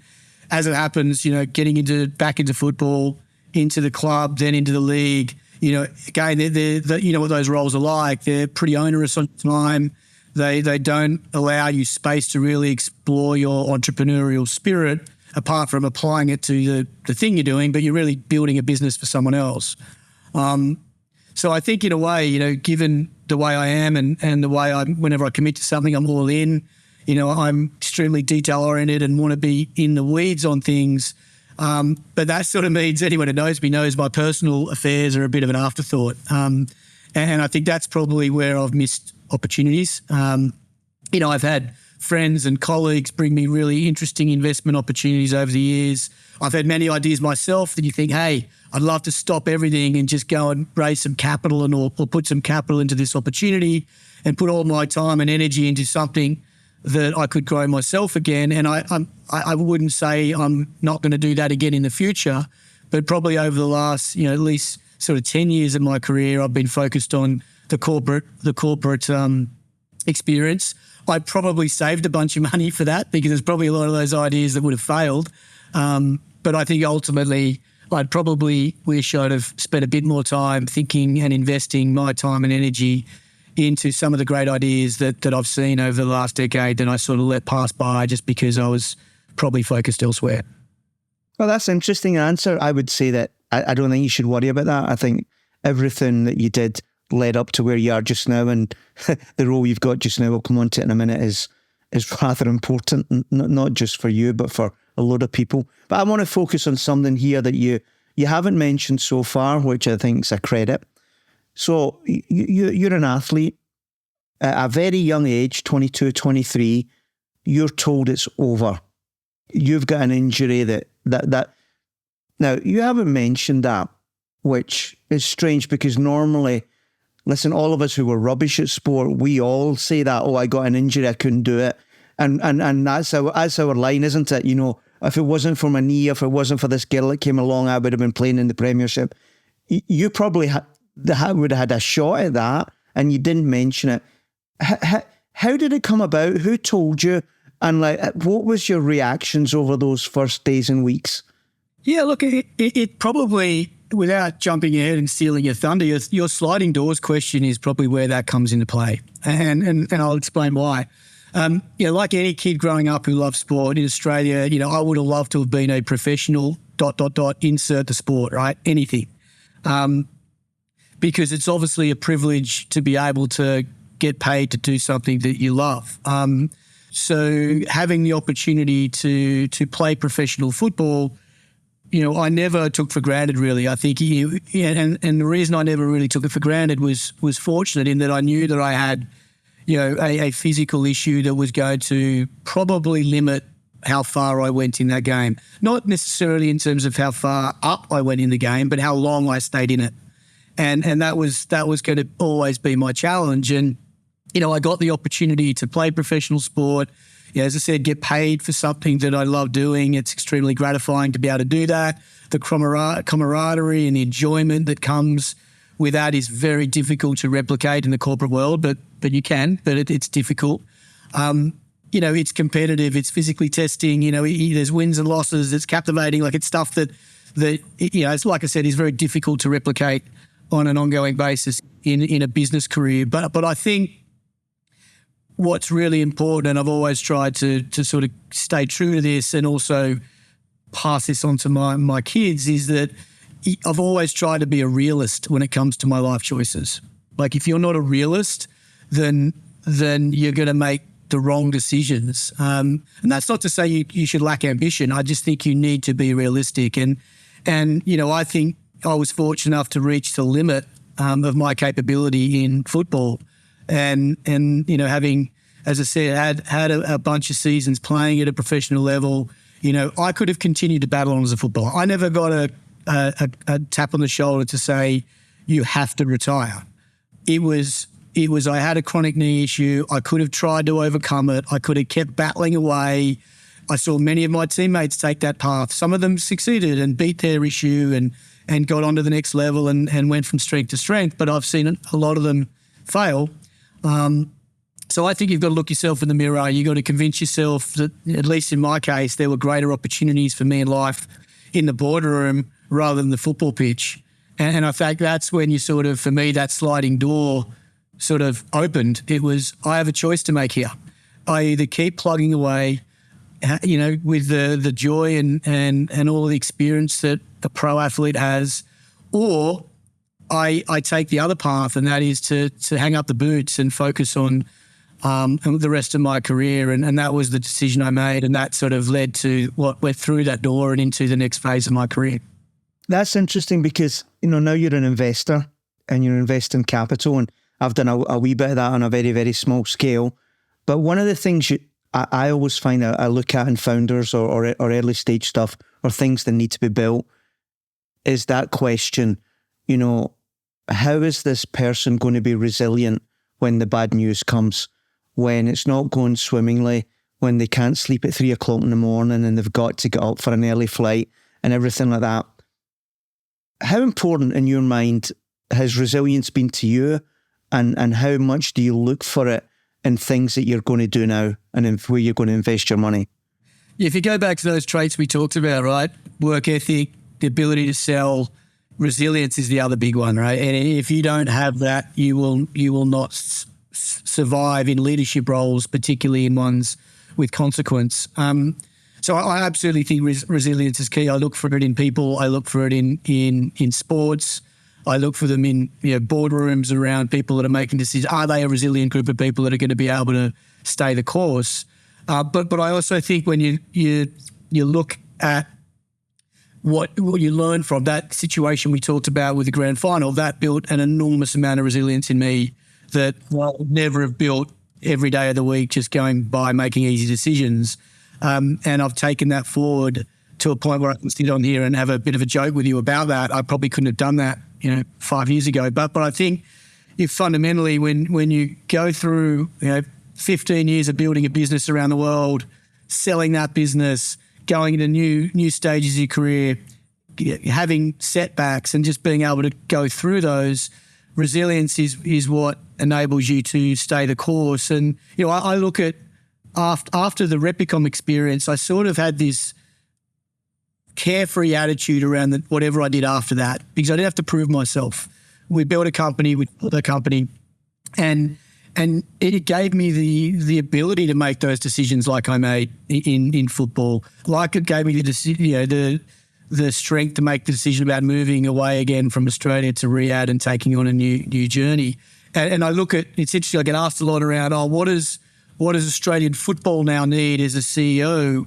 as it happens, getting back into football, into the club, then into the league, again, you know what those roles are like. They're pretty onerous on time. They don't allow you space to really explore your entrepreneurial spirit apart from applying it to the thing you're doing, but you're really building a business for someone else. So I think in a way, given the way I am and the way whenever I commit to something, I'm all in. I'm extremely detail-oriented and want to be in the weeds on things. But that sort of means anyone who knows me knows my personal affairs are a bit of an afterthought. And I think that's probably where I've missed opportunities. I've had friends and colleagues bring me really interesting investment opportunities over the years. I've had many ideas myself that you think, hey, I'd love to stop everything and just go and raise some capital or put some capital into this opportunity and put all my time and energy into something that I could grow myself again. And I wouldn't say I'm not going to do that again in the future, but probably over the last, at least sort of 10 years of my career, I've been focused on the corporate experience. I probably saved a bunch of money for that because there's probably a lot of those ideas that would have failed. But I think ultimately I'd probably wish I'd have spent a bit more time thinking and investing my time and energy into some of the great ideas that I've seen over the last decade than I sort of let pass by just because I was probably focused elsewhere. Well, that's an interesting answer. I would say that I don't think you should worry about that. I think everything that you did led up to where you are just now, and the role you've got just now, we'll come on to it in a minute, is rather important, not just for you, but for a lot of people. But I want to focus on something here that you haven't mentioned so far, which I think is a credit. So you're an athlete. At a very young age, 22, 23, you're told it's over. You've got an injury that now, you haven't mentioned that, which is strange because normally, listen, all of us who were rubbish at sport, we all say that, oh, I got an injury, I couldn't do it. And that's our line, isn't it? If it wasn't for my knee, if it wasn't for this girl that came along, I would have been playing in the Premiership. You probably would have had a shot at that, and you didn't mention it. How did it come about? Who told you? And what was your reactions over those first days and weeks? Yeah, look, it probably, without jumping ahead and stealing your thunder, your sliding doors question is probably where that comes into play. And I'll explain why. Like any kid growing up who loves sport in Australia, I would have loved to have been a professional ... insert the sport, right? Anything. Because it's obviously a privilege to be able to get paid to do something that you love. So having the opportunity to play professional football, I never took for granted, really. I think, and the reason I never really took it for granted was fortunate in that I knew that I had, a physical issue that was going to probably limit how far I went in that game. Not necessarily in terms of how far up I went in the game, but how long I stayed in it. And that was going to always be my challenge. And, I got the opportunity to play professional sport, as I said, get paid for something that I love doing. It's extremely gratifying to be able to do that. The camaraderie and the enjoyment that comes with that is very difficult to replicate in the corporate world, but you can, but it's difficult. It's competitive, it's physically testing, there's wins and losses, it's captivating, like it's stuff that it's like I said, is very difficult to replicate on an ongoing basis in a business career. But I think what's really important, and I've always tried to sort of stay true to this and also pass this on to my kids, is that I've always tried to be a realist when it comes to my life choices. Like if you're not a realist, then you're going to make the wrong decisions. And that's not to say you should lack ambition. I just think you need to be realistic. And I think I was fortunate enough to reach the limit of my capability in football. And having, as I said, had a bunch of seasons playing at a professional level, I could have continued to battle on as a footballer. I never got a tap on the shoulder to say, you have to retire. It was I had a chronic knee issue. I could have tried to overcome it. I could have kept battling away. I saw many of my teammates take that path. Some of them succeeded and beat their issue and got on to the next level and went from strength to strength. But I've seen a lot of them fail. So I think you've got to look yourself in the mirror. You've got to convince yourself that, at least in my case, there were greater opportunities for me in life in the boardroom rather than the football pitch. And I think that's when you sort of, for me, that sliding door sort of opened. It was, I have a choice to make here. I either keep plugging away, with the joy and all the experience that a pro athlete has, or I take the other path, and that is to hang up the boots and focus on the rest of my career. And that was the decision I made, and that sort of led to what went through that door and into the next phase of my career. That's interesting because, now you're an investor and you're investing capital, and I've done a wee bit of that on a very, very small scale. But one of the things I always find I look at in founders or early stage stuff or things that need to be built is that question, how is this person going to be resilient when the bad news comes, when it's not going swimmingly, when they can't sleep at 3 o'clock in the morning and they've got to get up for an early flight and everything like that. How important in your mind has resilience been to you, and how much do you look for it in things that you're going to do now and in where you're going to invest your money? If you go back to those traits we talked about, right? Work ethic, the ability to sell, resilience is the other big one, right? And if you don't have that, you will not survive in leadership roles, particularly in ones with consequence. So I absolutely think resilience is key. I look for it in people. I look for it in sports. I look for them in boardrooms around people that are making decisions. Are they a resilient group of people that are going to be able to stay the course? But I also think when you look at what you learn from that situation we talked about with the grand final, that built an enormous amount of resilience in me that I would never have built every day of the week just going by making easy decisions. And I've taken that forward to a point where I can sit on here and have a bit of a joke with you about that. I probably couldn't have done that 5 years ago. But I think if fundamentally when you go through 15 years of building a business around the world, selling that business, going into new stages of your career, having setbacks and just being able to go through those, resilience is what enables you to stay the course. And I look at after the Repicom experience, I sort of had this carefree attitude around whatever I did after that, because I didn't have to prove myself. We built a company, we built a company, and it gave me the ability to make those decisions like I made in football. Like it gave me the strength to make the decision about moving away again from Australia to Riyadh and taking on a new journey. And I look at, it's interesting, I get asked a lot around, what does Australian football now need as a CEO?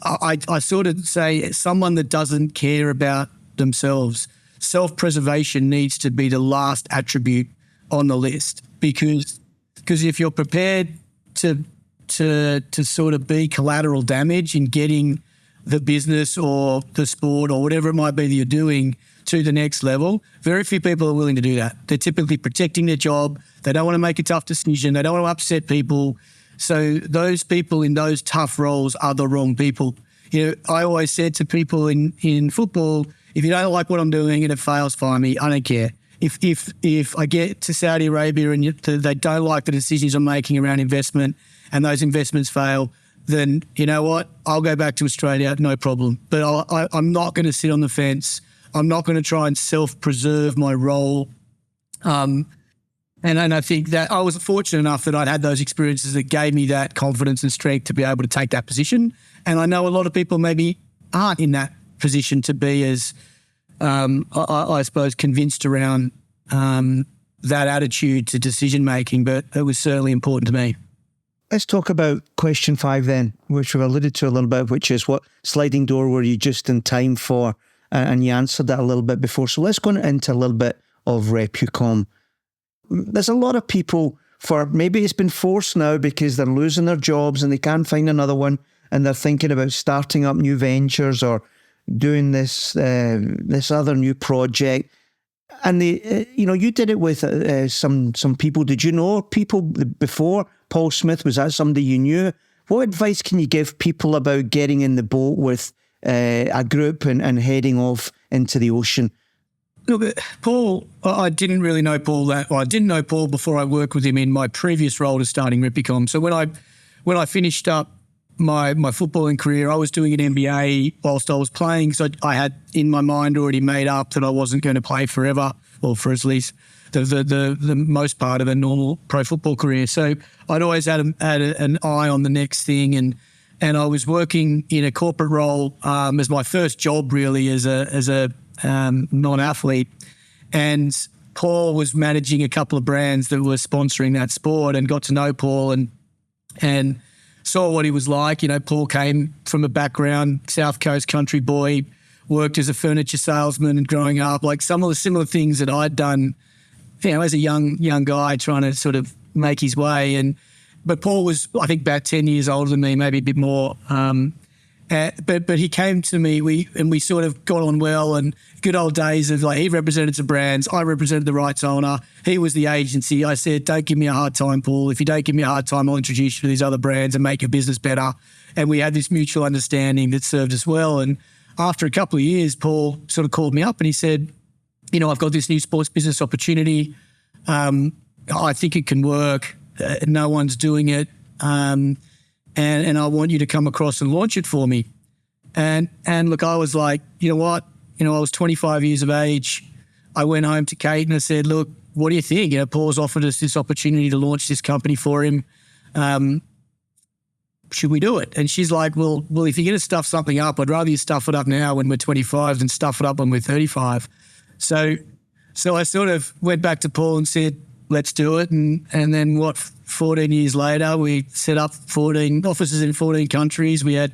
I sort of say someone that doesn't care about themselves. Self-preservation needs to be the last attribute on the list, because if you're prepared to to sort of be collateral damage in getting the business or the sport or whatever it might be that you're doing to the next level. Very few people are willing to do that. They're typically protecting their job. They don't want to make a tough decision. They don't want to upset people. So those people in those tough roles are the wrong people. You know, I always said to people in football, if you don't like what I'm doing and it fails, fire me. I don't care. If I get to Saudi Arabia and they don't like the decisions I'm making around investment and those investments fail, then you know what? I'll go back to Australia, no problem. But I'm not going to sit on the fence. I'm not going to try and self-preserve my role. And I think that I was fortunate enough that I'd had those experiences that gave me that confidence and strength to be able to take that position. And I know a lot of people maybe aren't in that position to be as, I suppose, convinced around that attitude to decision-making, but it was certainly important to me. Let's talk about question 5 then, which we've alluded to a little bit, which is what sliding door were you just in time for? And you answered that a little bit before. So let's go into a little bit of Repucom. There's a lot of people, for maybe it's been forced now because they're losing their jobs and they can't find another one, and they're thinking about starting up new ventures or doing this other new project. And you did it with some people. Did you know people before Paul Smith? Was that somebody you knew? What advice can you give people about getting in the boat with a group and heading off into the ocean? Look, Paul, I didn't really know Paul I didn't know Paul before I worked with him in my previous role to starting Repucom. So when I finished up my footballing career, I was doing an MBA whilst I was playing. So I had in my mind already made up that I wasn't going to play forever, or for at least the most part of a normal pro football career. So I'd always had an eye on the next thing, and I was working in a corporate role as my first job really as a non-athlete, and Paul was managing a couple of brands that were sponsoring that sport, and got to know Paul and saw what he was like. You know, Paul came from a background, South Coast country boy, worked as a furniture salesman and growing up, like some of the similar things that I'd done, you know, as a young guy trying to sort of make his way. But Paul was, I think, about 10 years older than me, maybe a bit more. But he came to me, we sort of got on well, and good old days of like, he represented some brands, I represented the rights owner, he was the agency. I said, don't give me a hard time, Paul. If you don't give me a hard time, I'll introduce you to these other brands and make your business better. And we had this mutual understanding that served us well. And after a couple of years, Paul sort of called me up and he said, you know, I've got this new sports business opportunity. I think it can work. No one's doing it. And I want you to come across and launch it for me. And look, I was like, you know what? You know, I was 25 years of age. I went home to Kate and I said, look, what do you think? You know, Paul's offered us this opportunity to launch this company for him. Should we do it? And she's like, well, if you're going to stuff something up, I'd rather you stuff it up now when we're 25 than stuff it up when we're 35. So I sort of went back to Paul and said, let's do it. And then 14 years later, we set up 14 offices in 14 countries. We had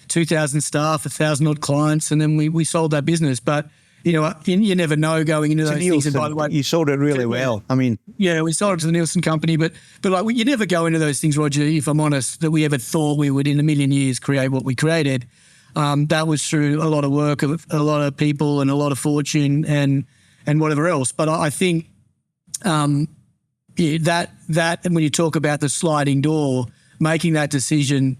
2,000 staff, 1,000 odd clients, and then we sold that business. But, you know, you never know going into those things. And by the way, you sold it really well. I mean, yeah, we sold it to the Nielsen company, but like you never go into those things, Roger, if I'm honest, that we ever thought we would in a million years create what we created. That was through a lot of work, a lot of people and a lot of fortune and whatever else. But I think that and when you talk about the sliding door, making that decision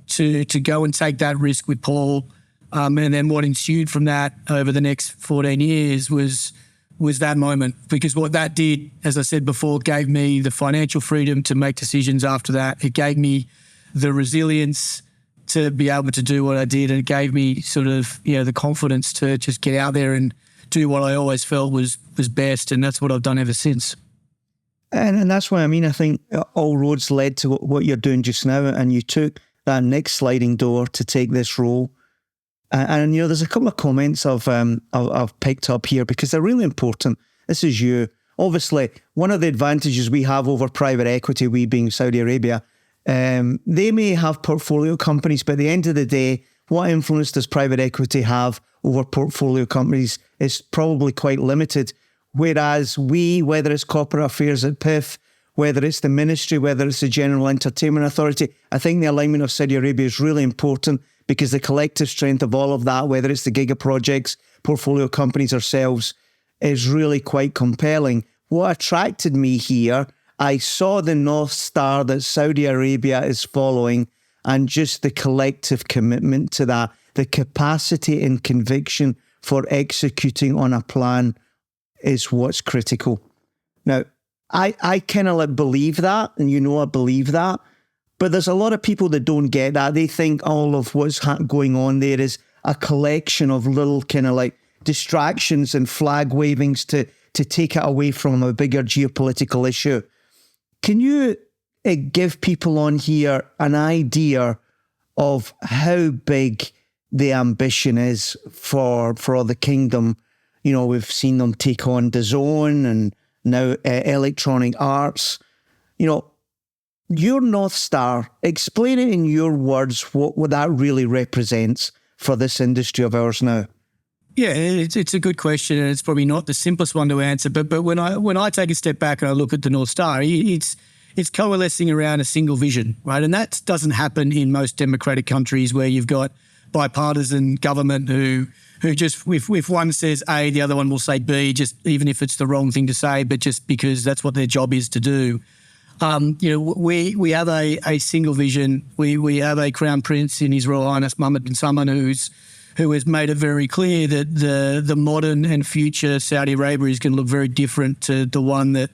to go and take that risk with Paul, and then what ensued from that over the next 14 years was that moment. Because what that did, as I said before, gave me the financial freedom to make decisions after that. It gave me the resilience to be able to do what I did, and it gave me sort of, you know, the confidence to just get out there and do what I always felt was best, and that's what I've done ever since. And that's why, I mean, I think all roads led to what you're doing just now, and you took that next sliding door to take this role. And you know, there's a couple of comments I've picked up here because they're really important. This is you. Obviously, one of the advantages we have over private equity, we being Saudi Arabia, they may have portfolio companies, but at the end of the day, what influence does private equity have over portfolio companies? It's probably quite limited. Whereas we, whether it's corporate affairs at PIF whether it's the ministry, whether it's the General Entertainment Authority. I think the alignment of Saudi Arabia is really important because the collective strength of all of that, whether it's the giga projects, portfolio companies ourselves, is really quite compelling. What attracted me here, I saw the North Star that Saudi Arabia is following and just the collective commitment to that, the capacity and conviction for executing on a plan is what's critical. Now, I kind of believe that, and I believe that, but there's a lot of people that don't get that. They think all of what's going on there is a collection of little kind of like distractions and flag wavings to take it away from a bigger geopolitical issue. Can you give people on here an idea of how big the ambition is for the kingdom? We've seen them take on DAZN and now Electronic Arts. Your North Star, explain it in your words, what that really represents for this industry of ours now. Yeah, it's a good question, and it's probably not the simplest one to answer. But when I take a step back and I look at the North Star, it's coalescing around a single vision, right? And that doesn't happen in most democratic countries where you've got bipartisan government who just, if one says A, the other one will say B, just even if it's the wrong thing to say, but just because that's what their job is to do. We have a single vision. We have a Crown Prince in His Royal Highness Mohammed bin Salman who has made it very clear that the modern and future Saudi Arabia is going to look very different to the one that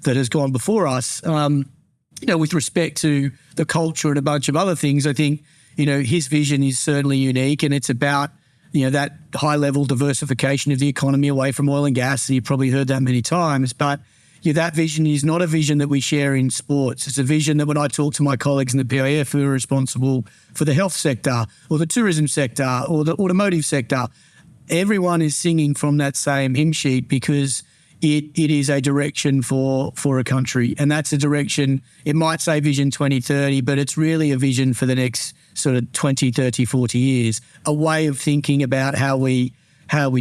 has gone before us. With respect to the culture and a bunch of other things, I think, his vision is certainly unique, and it's about, that high-level diversification of the economy away from oil and gas. You've probably heard that many times, but that vision is not a vision that we share in sports. It's a vision that when I talk to my colleagues in the PIF who are responsible for the health sector or the tourism sector or the automotive sector, everyone is singing from that same hymn sheet because it is a direction for a country. And that's a direction, it might say Vision 2030, but it's really a vision for the next sort of 20, 30, 40 years, a way of thinking about how we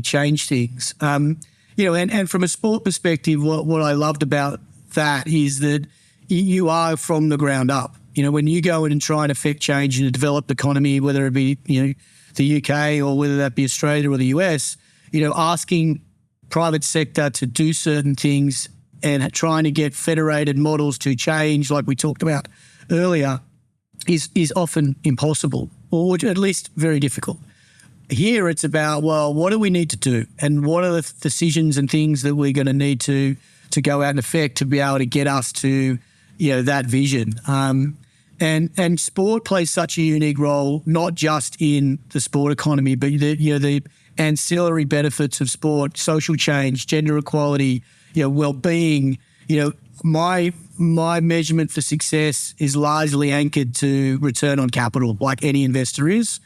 change things. And from a sport perspective, what I loved about that is that you are from the ground up. When you go in and try and affect change in a developed economy, whether it be, the UK or whether that be Australia or the US, asking private sector to do certain things and trying to get federated models to change, like we talked about earlier, is often impossible, or at least very difficult. Here it's about, well, what do we need to do? And what are the decisions and things that we're going to need to go out and affect to be able to get us to, that vision? And sport plays such a unique role, not just in the sport economy, but the ancillary benefits of sport, social change, gender equality, well-being. My measurement for success is largely anchored to return on capital, like any investor is.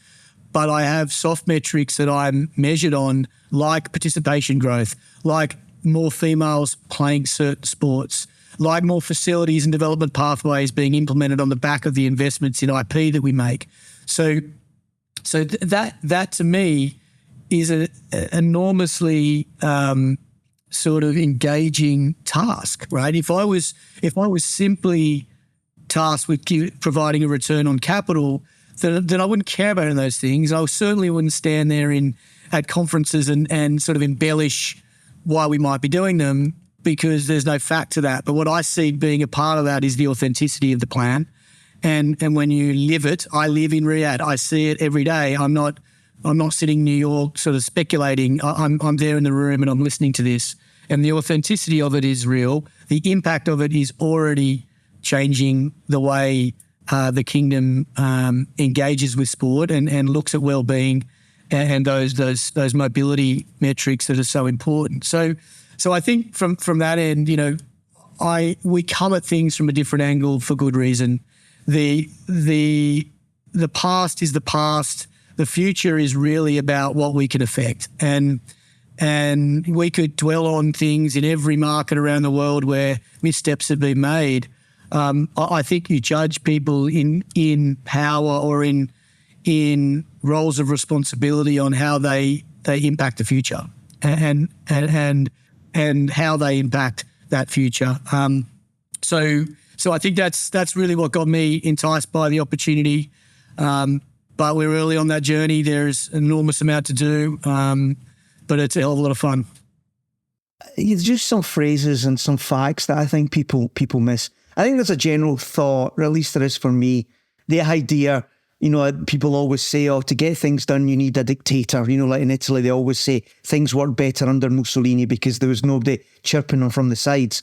But I have soft metrics that I'm measured on, like participation growth, like more females playing certain sports, like more facilities and development pathways being implemented on the back of the investments in IP that we make. So that to me is an enormously sort of engaging task, right? If I was simply tasked with providing a return on capital, then I wouldn't care about any of those things. I certainly wouldn't stand there at conferences and sort of embellish why we might be doing them, because there's no fact to that. But what I see being a part of that is the authenticity of the plan. And when you live it, I live in Riyadh. I see it every day. I'm not sitting in New York sort of speculating. I'm there in the room and I'm listening to this. And the authenticity of it is real. The impact of it is already changing the way the kingdom engages with sport and looks at well-being and those mobility metrics that are so important. So I think from that end, we come at things from a different angle for good reason. The past is the past. The future is really about what we can affect. And we could dwell on things in every market around the world where missteps have been made. I think you judge people in power or in roles of responsibility on how they impact the future and how they impact that future. So I think that's really what got me enticed by the opportunity. But we're early on that journey. There's an enormous amount to do, but it's a hell of a lot of fun. There's just some phrases and some facts that I think people miss. I think there's a general thought, or at least there is for me, the idea, people always say, to get things done, you need a dictator. Like in Italy, they always say things worked better under Mussolini because there was nobody chirping them from the sides.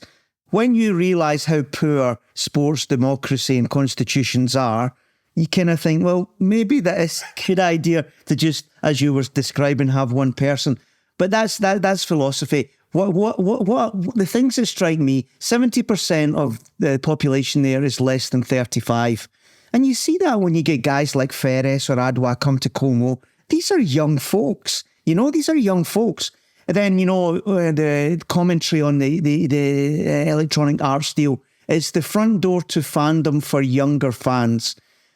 When you realise how poor sports democracy and constitutions are, you kind of think, well, maybe that is a good idea to just, as you were describing, have one person. But that's philosophy. What the things that strike me, 70% of the population there is less than 35. And you see that when you get guys like Ferres or Adwa come to Como. These are young folks. These are young folks. And then, the commentary on the electronic arts deal is the front door to fandom for younger fans.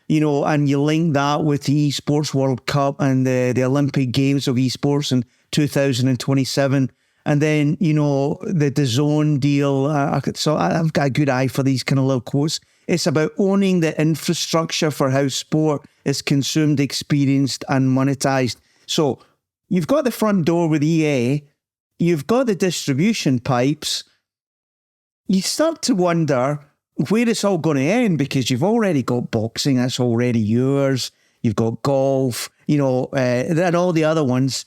And you link that with the Esports World Cup and the Olympic Games of Esports in 2027. And then, the DAZN deal. So I've got a good eye for these kind of little quotes. It's about owning the infrastructure for how sport is consumed, experienced, and monetized. So you've got the front door with EA. You've got the distribution pipes. You start to wonder where it's all going to end, because you've already got boxing, that's already yours. You've got golf, and all the other ones.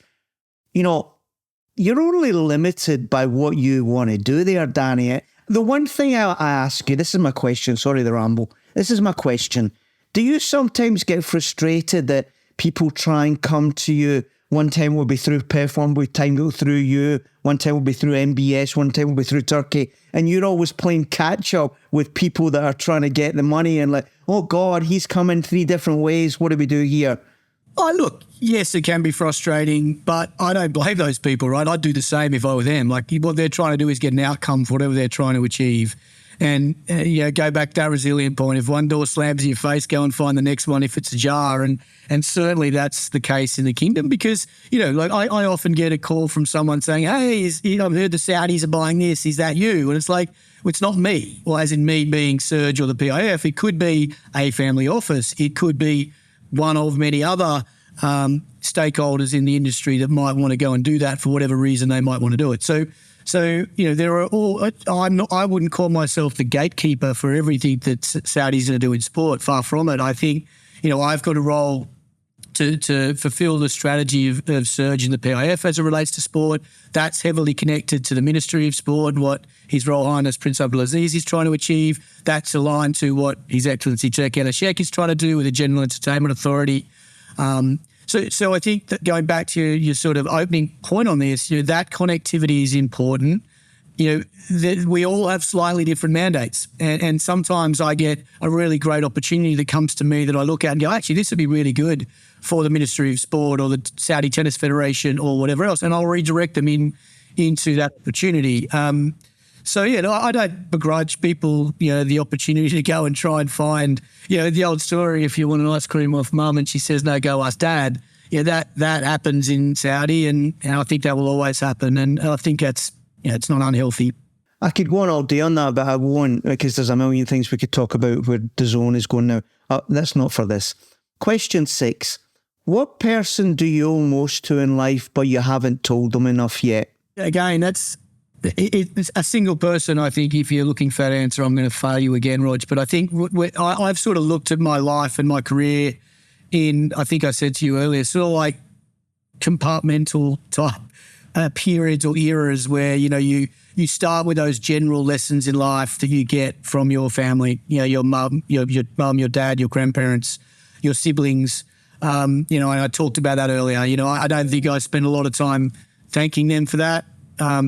You're only limited by what you want to do there, Danny. The one thing I ask you, this is my question, sorry the ramble, this is my question. Do you sometimes get frustrated that people try and come to you? One time will be through Perform, one time will be through you, one time will be through MBS, one time will be through Turkey, and you're always playing catch up with people that are trying to get the money and like, oh God, he's coming 3 different ways, what do we do here? Oh, look, yes, it can be frustrating, but I don't blame those people, right? I'd do the same if I were them. Like, what they're trying to do is get an outcome for whatever they're trying to achieve. And, go back to that resilient point. If one door slams in your face, go and find the next one if it's ajar. And certainly that's the case in the kingdom because, I often get a call from someone saying, hey, I've heard the Saudis are buying this. Is that you? And it's like, well, it's not me. Well, as in me being Surj or the PIF, it could be a family office. It could be one of many other stakeholders in the industry that might want to go and do that for whatever reason they might want to do it. So there are all. I wouldn't call myself the gatekeeper for everything that Saudi's going to do in sport. Far from it. I think I've got a role to fulfil the strategy of Surj and the PIF as it relates to sport. That's heavily connected to the Ministry of Sport and what His Royal Highness Prince Abdulaziz is trying to achieve. That's aligned to what His Excellency Turki Al-Sheikh is trying to do with the General Entertainment Authority. So I think that going back to your sort of opening point on this, that connectivity is important. We all have slightly different mandates. And sometimes I get a really great opportunity that comes to me that I look at and go, actually, this would be really good for the Ministry of Sport or the Saudi Tennis Federation or whatever else. And I'll redirect them into that opportunity. I don't begrudge people, the opportunity to go and try and find, the old story, if you want an ice cream off mum and she says, no, go ask dad. That happens in Saudi and I think that will always happen. And I think that's, it's not unhealthy. I could go on all day on that, but I won't because there's a million things we could talk about where DAZN is going now. That's not for this. Question 6. What person do you owe most to in life, but you haven't told them enough yet? Again, it's a single person. I think if you're looking for that answer, I'm going to fail you again, Rog. But I think I've sort of looked at my life and my career in, I think I said to you earlier, sort of like compartmental type periods or eras where, you start with those general lessons in life that you get from your family, your mum, your dad, your grandparents, your siblings. And I talked about that earlier. I don't think I spend a lot of time thanking them for that.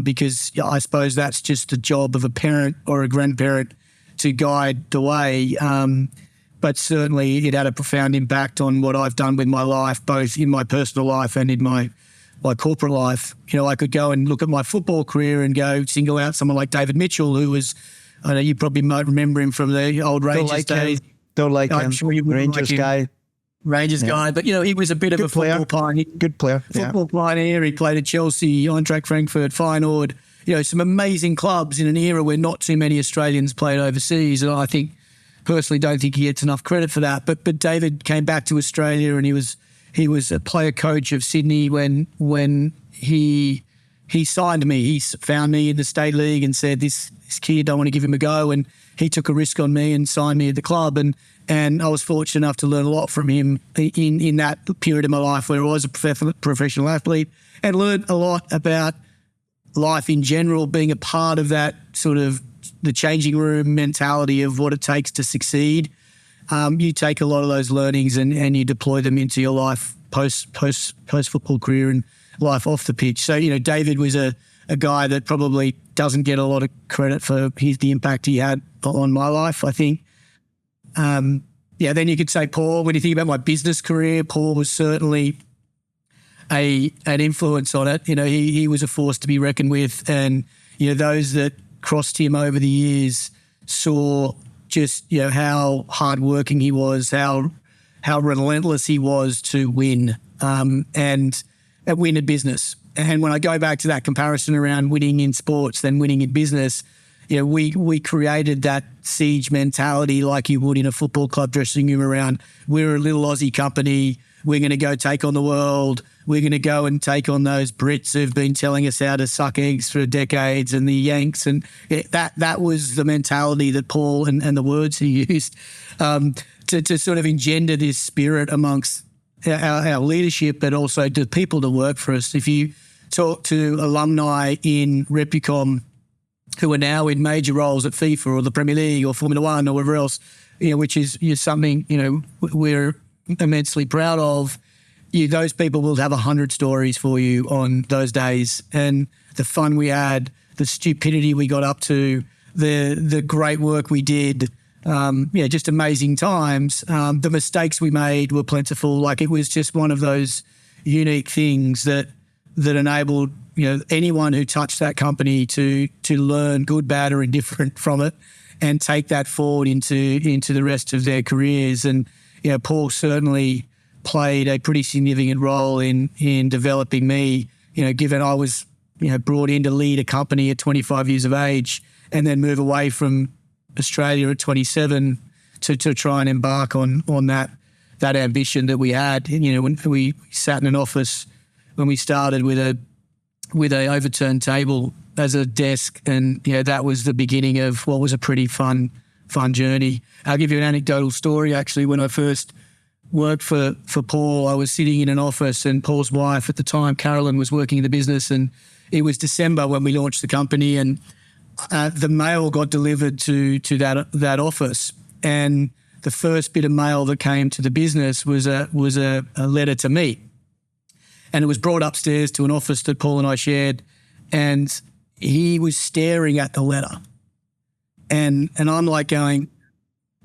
Because I suppose that's just the job of a parent or a grandparent to guide the way. But certainly it had a profound impact on what I've done with my life, both in my personal life and in my corporate life. I could go and look at my football career and go single out someone like David Mitchell, who was, I know you probably might remember him from the old Rangers days. Don't like I'm him. sure you would Rangers like guy. Rangers guy, but he was a bit of a football pioneer. Good player. Football pioneer. He played at Chelsea, Eintracht Frankfurt, Feyenoord. some amazing clubs in an era where not too many Australians played overseas. And I personally don't think he gets enough credit for that. But David came back to Australia, and he was a player coach of Sydney when he signed me. He found me in the State League and said, this kid, I want to give him a go. And he took a risk on me and signed me at the club. And I was fortunate enough to learn a lot from him in that period of my life where I was a professional athlete, and learned a lot about life in general, being a part of that sort of the changing room mentality of what it takes to succeed. You take a lot of those learnings and you deploy them into your life post football career and life off the pitch. So, David was a guy that probably doesn't get a lot of credit for the impact he had on my life, I think. Then you could say Paul. When you think about my business career, Paul was certainly an influence on it. He was a force to be reckoned with, and those that crossed him over the years saw just how hardworking he was, how relentless he was to win, and win a business. And when I go back to that comparison around winning in sports, then winning in business, we created that siege mentality like you would in a football club dressing room around, we're a little Aussie company, we're going to go take on the world, we're going to go and take on those Brits who've been telling us how to suck eggs for decades, and the Yanks. And that was the mentality that Paul and the words he used to sort of engender this spirit amongst our leadership, but also to people to work for us. If you talk to alumni in Replicom who are now in major roles at FIFA or the Premier League or Formula One or whatever else, which is something we're immensely proud of. Those people will have 100 stories for you on those days, and the fun we had, the stupidity we got up to, the great work we did. Just amazing times. The mistakes we made were plentiful. Like, it was just one of those unique things that enabled anyone who touched that company to learn good, bad, or indifferent from it, and take that forward into the rest of their careers. And Paul certainly played a pretty significant role in developing me. Given I was brought in to lead a company at 25 years of age, and then move away from Australia at 27 to try and embark on that ambition that we had. When we sat in an office when we started with a overturned table as a desk, and that was the beginning of what was a pretty fun journey. I'll give you an anecdotal story. Actually, when I first worked for Paul, I was sitting in an office, and Paul's wife at the time, Carolyn, was working in the business, and it was December when we launched the company, and the mail got delivered to that office, and the first bit of mail that came to the business was a letter to me. And it was brought upstairs to an office that Paul and I shared, and he was staring at the letter. And I'm like going,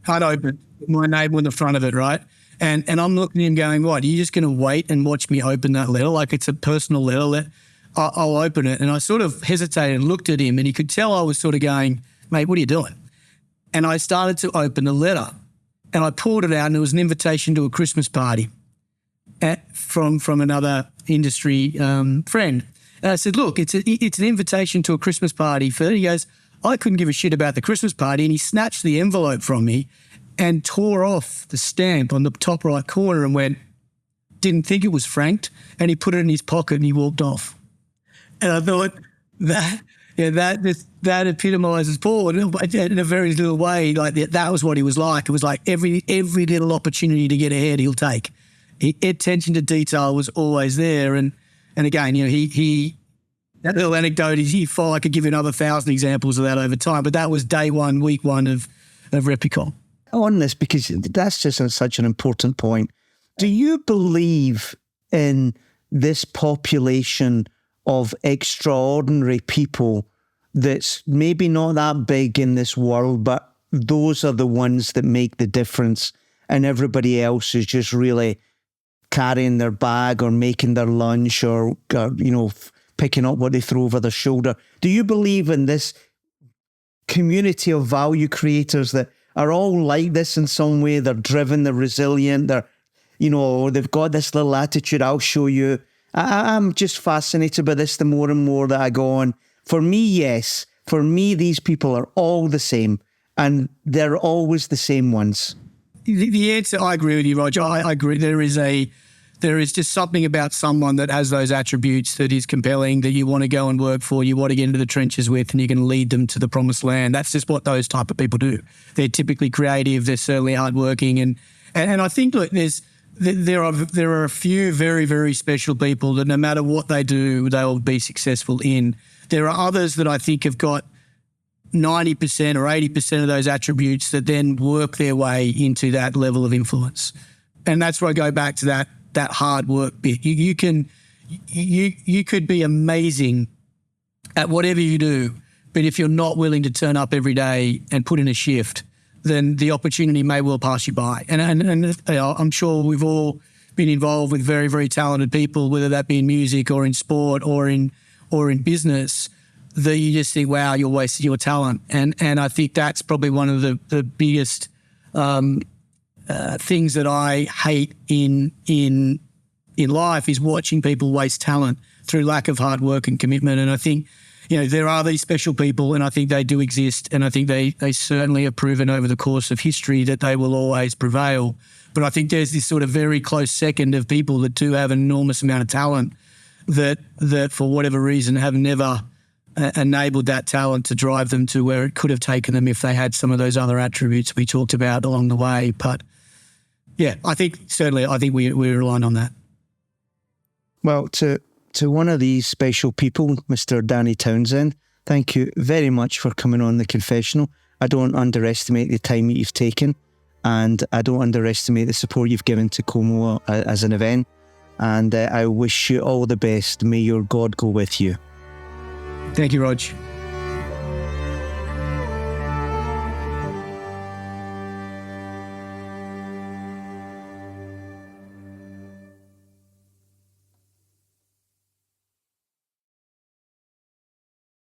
I'd open my name on the front of it, right? And I'm looking at him going, what, are you just going to wait and watch me open that letter? Like, it's a personal letter. I'll open it. And I sort of hesitated and looked at him, and he could tell I was sort of going, mate, what are you doing? And I started to open the letter, and I pulled it out, and it was an invitation to a Christmas party from another industry friend. And I said, look, it's an invitation to a Christmas party. He goes, I couldn't give a shit about the Christmas party. And he snatched the envelope from me and tore off the stamp on the top right corner and went, didn't think it was franked. And he put it in his pocket and he walked off. And I thought that epitomises Paul in a very little way. Like, that was what he was like. It was like every little opportunity to get ahead he'll take. Attention to detail was always there. And again, he that little anecdote is I could give you another 1,000 examples of that over time, but that was day one, week one of Replicom. On this, because that's just such an important point. Do you believe in this population of extraordinary people that's maybe not that big in this world, but those are the ones that make the difference, and everybody else is just really carrying their bag or making their lunch or picking up what they throw over their shoulder? Do you believe in this community of value creators that are all like this in some way? They're driven, they're resilient, they've got this little attitude, I'll show you. I'm just fascinated by this the more and more that I go on. For me, yes. For me, these people are all the same, and they're always the same ones. The answer, I agree with you, Roger. I agree. There is just something about someone that has those attributes that is compelling, that you want to go and work for, you want to get into the trenches with, and you can lead them to the promised land. That's just what those type of people do. They're typically creative. They're certainly hardworking, and I think, look, there are a few very, very special people that no matter what they do, they will be successful in. There are others that I think have got 90% or 80% of those attributes that then work their way into that level of influence. And that's where I go back to that hard work bit. You could be amazing at whatever you do, but if you're not willing to turn up every day and put in a shift, then the opportunity may well pass you by. And I'm sure we've all been involved with very, very talented people, whether that be in music or in sport or in business, that you just think, wow, you're wasting your talent. And I think that's probably one of the biggest things that I hate in life, is watching people waste talent through lack of hard work and commitment. And I think, there are these special people, and I think they do exist, and I think they certainly have proven over the course of history that they will always prevail. But I think there's this sort of very close second of people that do have an enormous amount of talent that for whatever reason have never enabled that talent to drive them to where it could have taken them if they had some of those other attributes we talked about along the way. But yeah, I think we're aligned on that. Well, to one of these special people, Mr. Danny Townsend, thank you very much for coming on The Confessional. I don't underestimate the time that you've taken, and I don't underestimate the support you've given to Como as an event. And I wish you all the best. May your God go with you. Thank you, Rog.